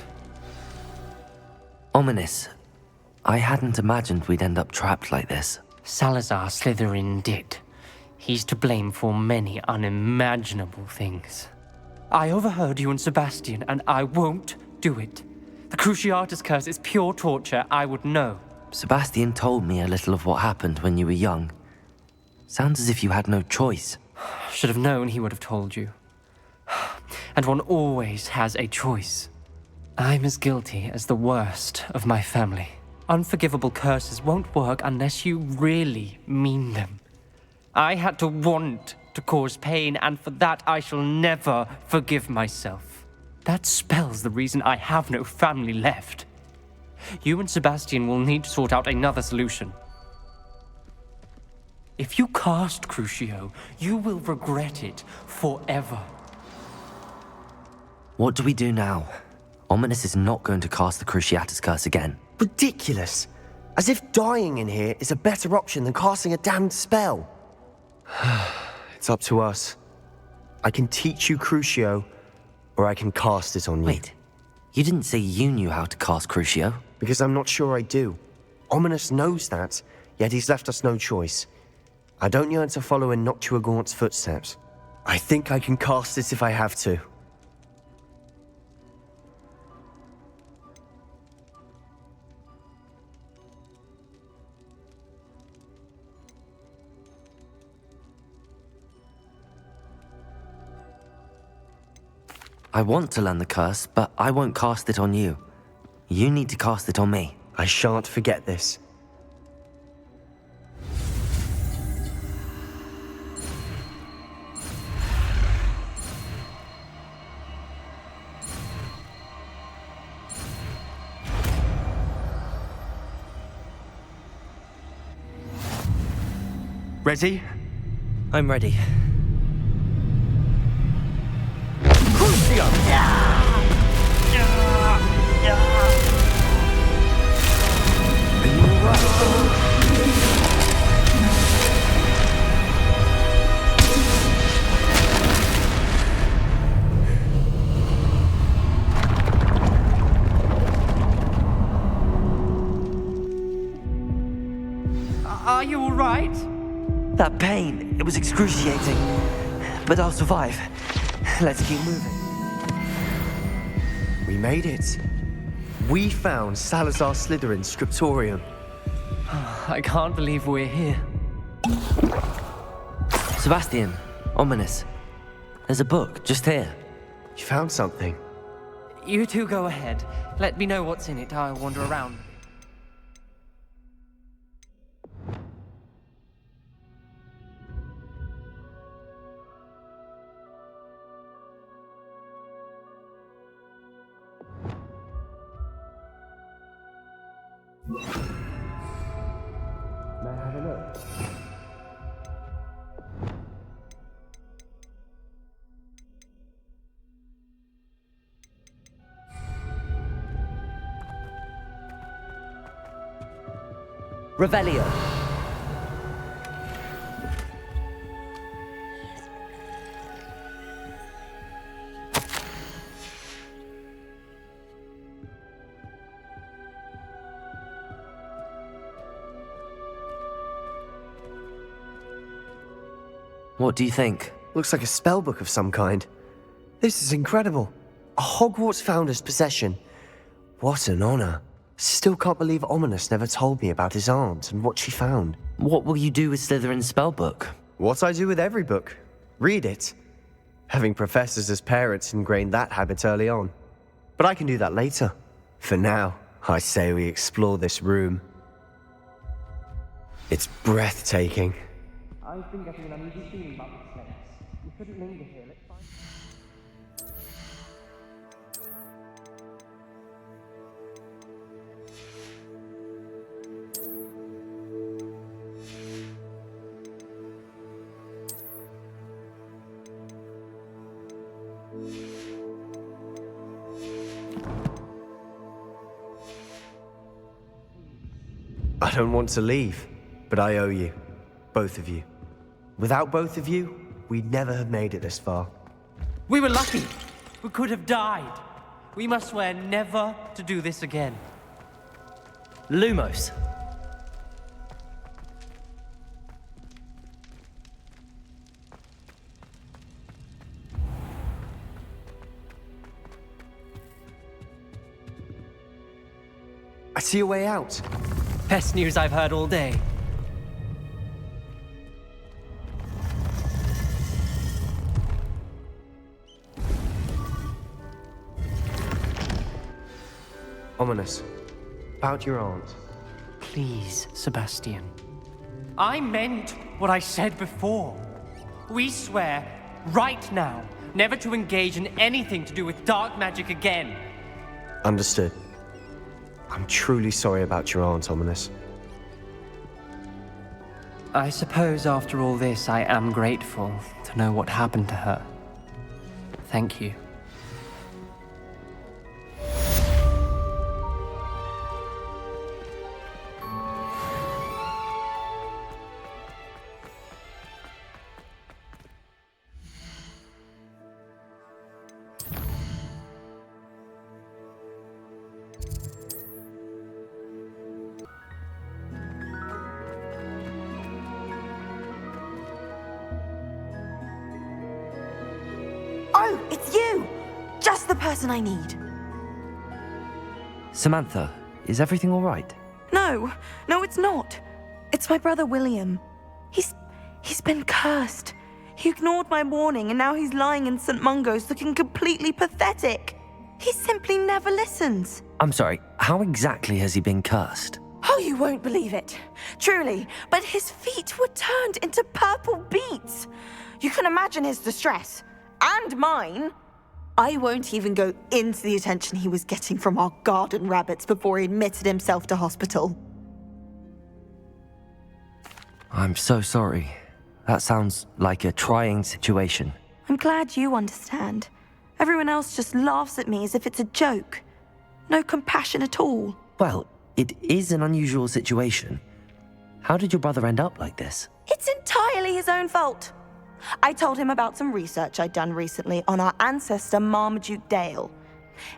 Ominous. I hadn't imagined we'd end up trapped like this. Salazar Slytherin did. He's to blame for many unimaginable things. I overheard you and Sebastian, and I won't do it. The Cruciatus curse is pure torture, I would know. Sebastian told me a little of what happened when you were young. Sounds as if you had no choice. Should have known he would have told you. And one always has a choice. I'm as guilty as the worst of my family. Unforgivable curses won't work unless you really mean them. I had to want to cause pain, and for that I shall never forgive myself. That spells the reason I have no family left. You and Sebastian will need to sort out another solution. If you cast Crucio, you will regret it forever. What do we do now? Ominous is not going to cast the Cruciatus curse again. Ridiculous! As if dying in here is a better option than casting a damned spell. It's up to us. I can teach you Crucio, or I can cast it on you. Wait, you didn't say you knew how to cast Crucio? Because I'm not sure I do. Ominous knows that, yet he's left us no choice. I don't yearn to follow in Noctua Gaunt's footsteps. I think I can cast it if I have to. I want to learn the curse, but I won't cast it on you. You need to cast it on me. I shan't forget this. Ready? I'm ready. Are you all right? That pain, it was excruciating. But I'll survive. Let's keep moving. We made it. We found Salazar Slytherin's scriptorium. I can't believe we're here. Sebastian, Ominous. There's a book just here. You found something? You two go ahead. Let me know what's in it. I'll wander around. May I have a look? Revelio. What do you think? Looks like a spellbook of some kind. This is incredible. A Hogwarts founder's possession. What an honor. Still can't believe Ominous never told me about his aunt and what she found. What will you do with Slytherin's spellbook? What I do with every book. Read it. Having professors as parents ingrained that habit early on. But I can do that later. For now, I say we explore this room. It's breathtaking. I've been getting an uneasy feeling about this place. We couldn't linger here. Let's find... I don't want to leave, but I owe you. Both of you. Without both of you, we'd never have made it this far. We were lucky. We could have died. We must swear never to do this again. Lumos. I see a way out. Best news I've heard all day. Ominous. About your aunt. Please, Sebastian. I meant what I said before. We swear, right now, never to engage in anything to do with dark magic again. Understood. I'm truly sorry about your aunt, Ominous. I suppose after all this, I am grateful to know what happened to her. Thank you. Oh, it's you! Just the person I need. Samantha, is everything all right? No, it's not. It's my brother William. He's been cursed. He ignored my warning and now he's lying in St. Mungo's looking completely pathetic. He simply never listens. I'm sorry, how exactly has he been cursed? Oh, you won't believe it. Truly, but his feet were turned into purple beets. You can imagine his distress. And mine. I won't even go into the attention he was getting from our garden rabbits before he admitted himself to hospital. I'm so sorry. That sounds like a trying situation. I'm glad you understand. Everyone else just laughs at me as if it's a joke. No compassion at all. Well, it is an unusual situation. How did your brother end up like this? It's entirely his own fault. I told him about some research I'd done recently on our ancestor Marmaduke Dale.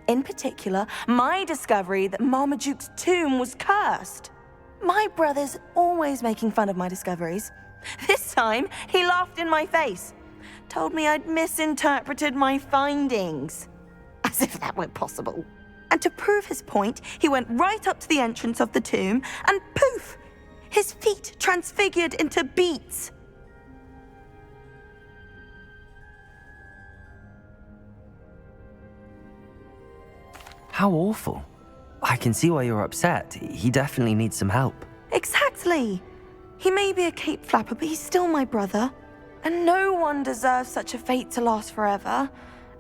In particular, my discovery that Marmaduke's tomb was cursed. My brother's always making fun of my discoveries. This time, he laughed in my face. Told me I'd misinterpreted my findings. As if that were possible. And to prove his point, he went right up to the entrance of the tomb and poof! His feet transfigured into beets. How awful. I can see why you're upset. He definitely needs some help. Exactly. He may be a cape flapper, but he's still my brother. And no one deserves such a fate to last forever,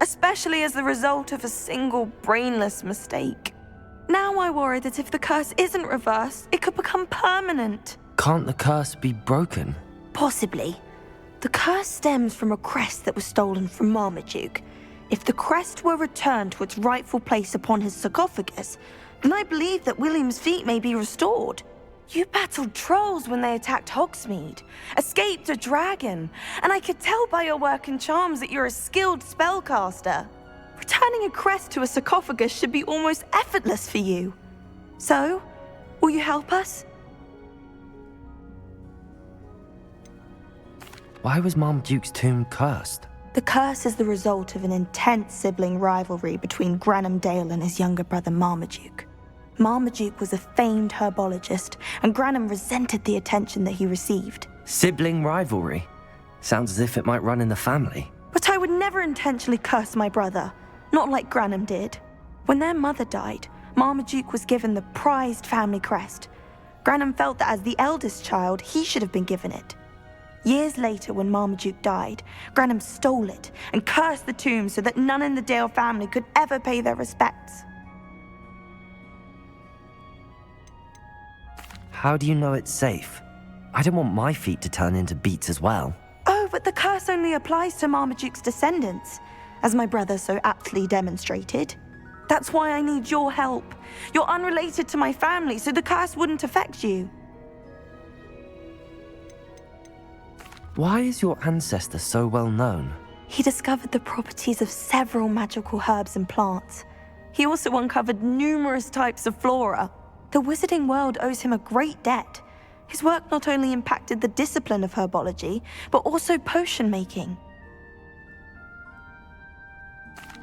especially as the result of a single brainless mistake. Now I worry that if the curse isn't reversed, it could become permanent. Can't the curse be broken? Possibly. The curse stems from a crest that was stolen from Marmaduke. If the crest were returned to its rightful place upon his sarcophagus, then I believe that William's feet may be restored. You battled trolls when they attacked Hogsmeade, escaped a dragon, and I could tell by your work and charms that you're a skilled spellcaster. Returning a crest to a sarcophagus should be almost effortless for you. So, will you help us? Why was Marmaduke's tomb cursed? The curse is the result of an intense sibling rivalry between Granham Dale and his younger brother Marmaduke. Marmaduke was a famed herbologist, and Granham resented the attention that he received. Sibling rivalry? Sounds as if it might run in the family. But I would never intentionally curse my brother, not like Granham did. When their mother died, Marmaduke was given the prized family crest. Granham felt that as the eldest child, he should have been given it. Years later, when Marmaduke died, Granham stole it and cursed the tomb so that none in the Dale family could ever pay their respects. How do you know it's safe? I don't want my feet to turn into beets as well. Oh, but the curse only applies to Marmaduke's descendants, as my brother so aptly demonstrated. That's why I need your help. You're unrelated to my family, so the curse wouldn't affect you. Why is your ancestor so well known? He discovered the properties of several magical herbs and plants. He also uncovered numerous types of flora. The wizarding world owes him a great debt. His work not only impacted the discipline of herbology, but also potion making.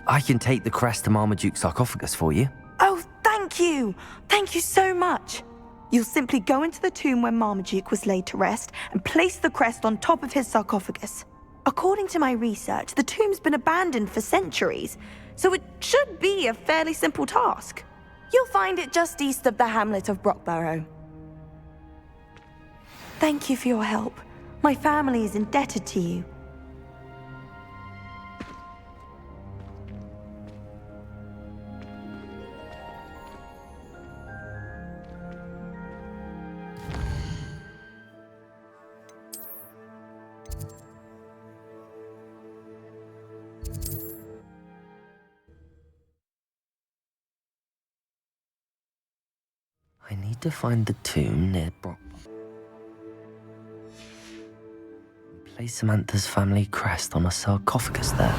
I can take the crest to Marmaduke's sarcophagus for you. Oh, thank you! Thank you so much! You'll simply go into the tomb where Marmaduke was laid to rest and place the crest on top of his sarcophagus. According to my research, the tomb's been abandoned for centuries, so it should be a fairly simple task. You'll find it just east of the hamlet of Brockborough. Thank you for your help. My family is indebted to you. I need to find the tomb near Brock. Place Samantha's family crest on a sarcophagus there.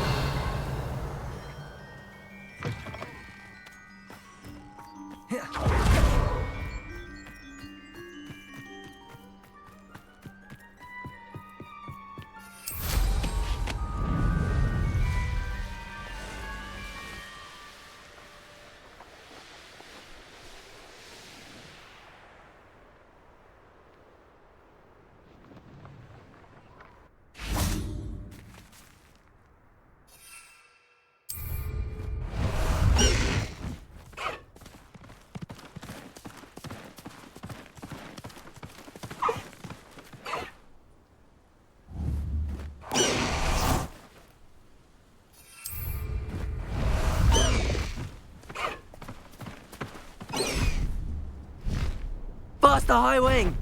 That's the High Wing!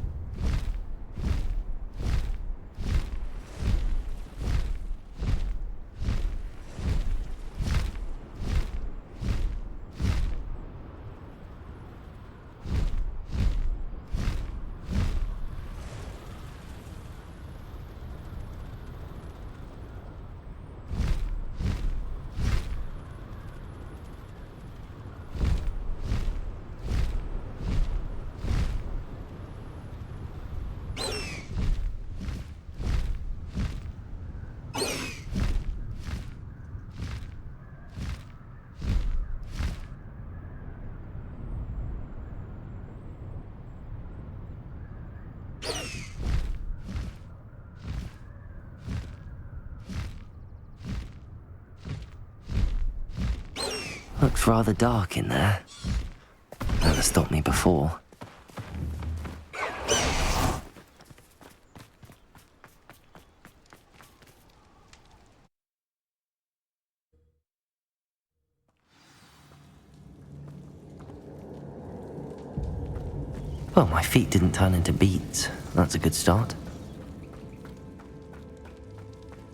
Looks rather dark in there. Never stopped me before. Well, my feet didn't turn into beets. That's a good start.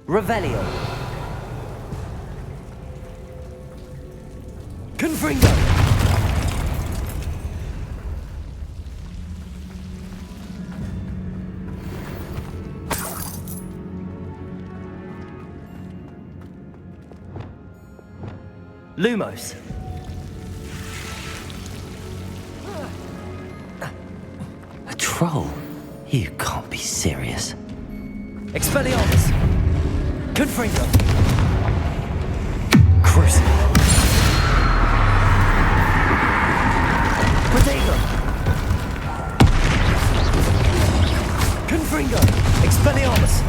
Revelio. Confringo. Lumos. A troll? You can't be serious. Expelliarmus. Confringo. Crucible. Protego. Confringo. Expelliarmus.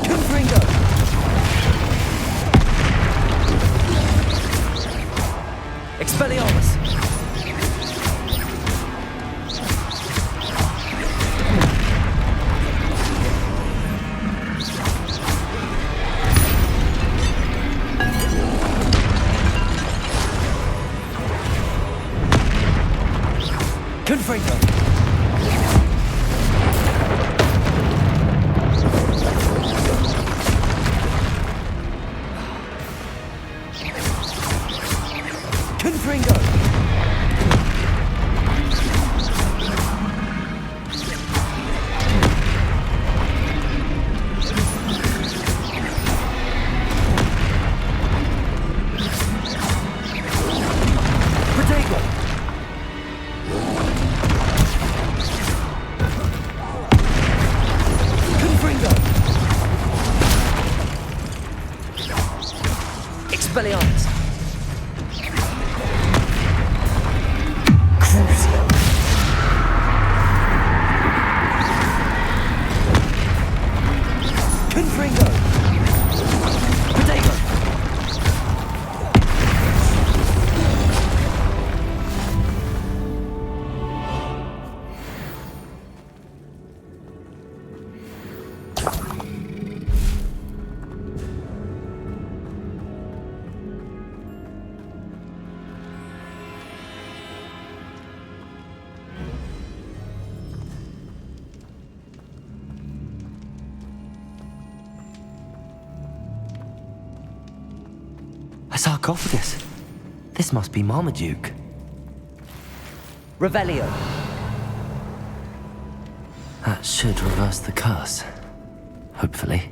Confringo. Expelliarmus. Confringo. Confringo. Protego. Confringo. Expelliarmus. Crucio. Confringo. Protego. A sarcophagus. This must be Marmaduke. Revelio. That should reverse the curse. Hopefully.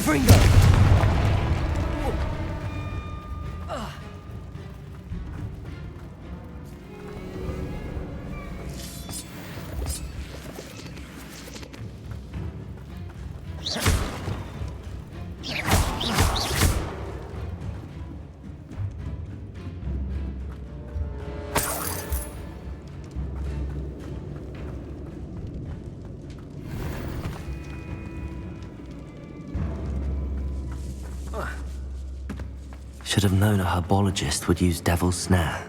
Fringo! Should have known a herbologist would use Devil's Snare.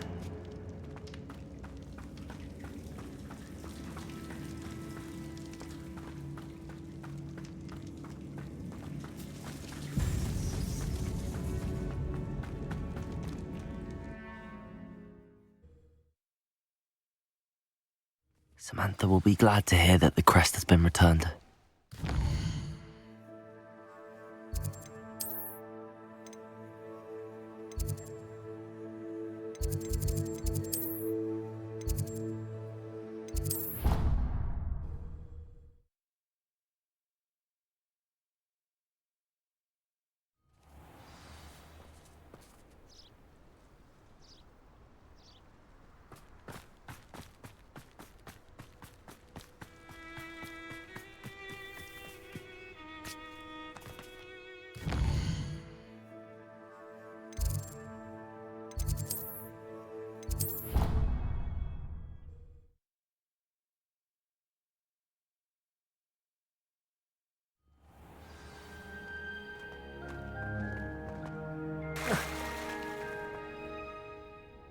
Samantha will be glad to hear that the crest has been returned.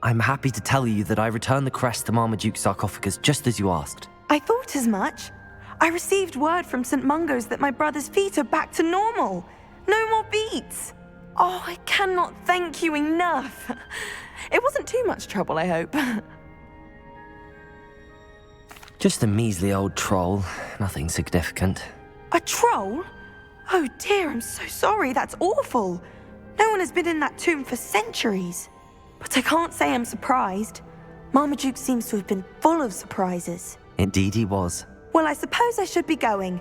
I'm happy to tell you that I returned the crest to Marmaduke's sarcophagus just as you asked. I thought as much. I received word from St. Mungo's that my brother's feet are back to normal. No more beats. Oh, I cannot thank you enough. It wasn't too much trouble, I hope. Just a measly old troll, nothing significant. A troll? Oh dear, I'm so sorry, that's awful. No one has been in that tomb for centuries. But I can't say I'm surprised. Marmaduke seems to have been full of surprises. Indeed he was. Well, I suppose I should be going.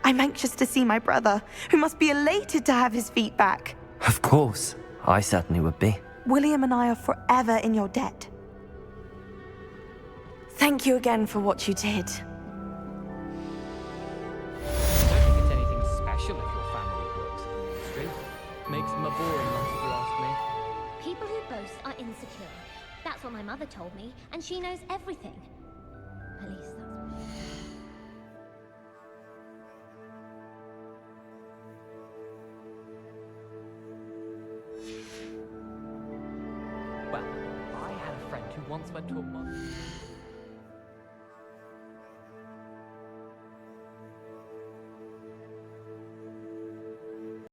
I'm anxious to see my brother, who must be elated to have his feet back. Of course, I certainly would be. William and I are forever in your debt. Thank you again for what you did. I don't think it's anything special if your family works in the industry. Makes them a boring lot if you ask me. People who boast are insecure. That's what my mother told me, and she knows everything. At least that's what she said. Well, I had a friend who once went to a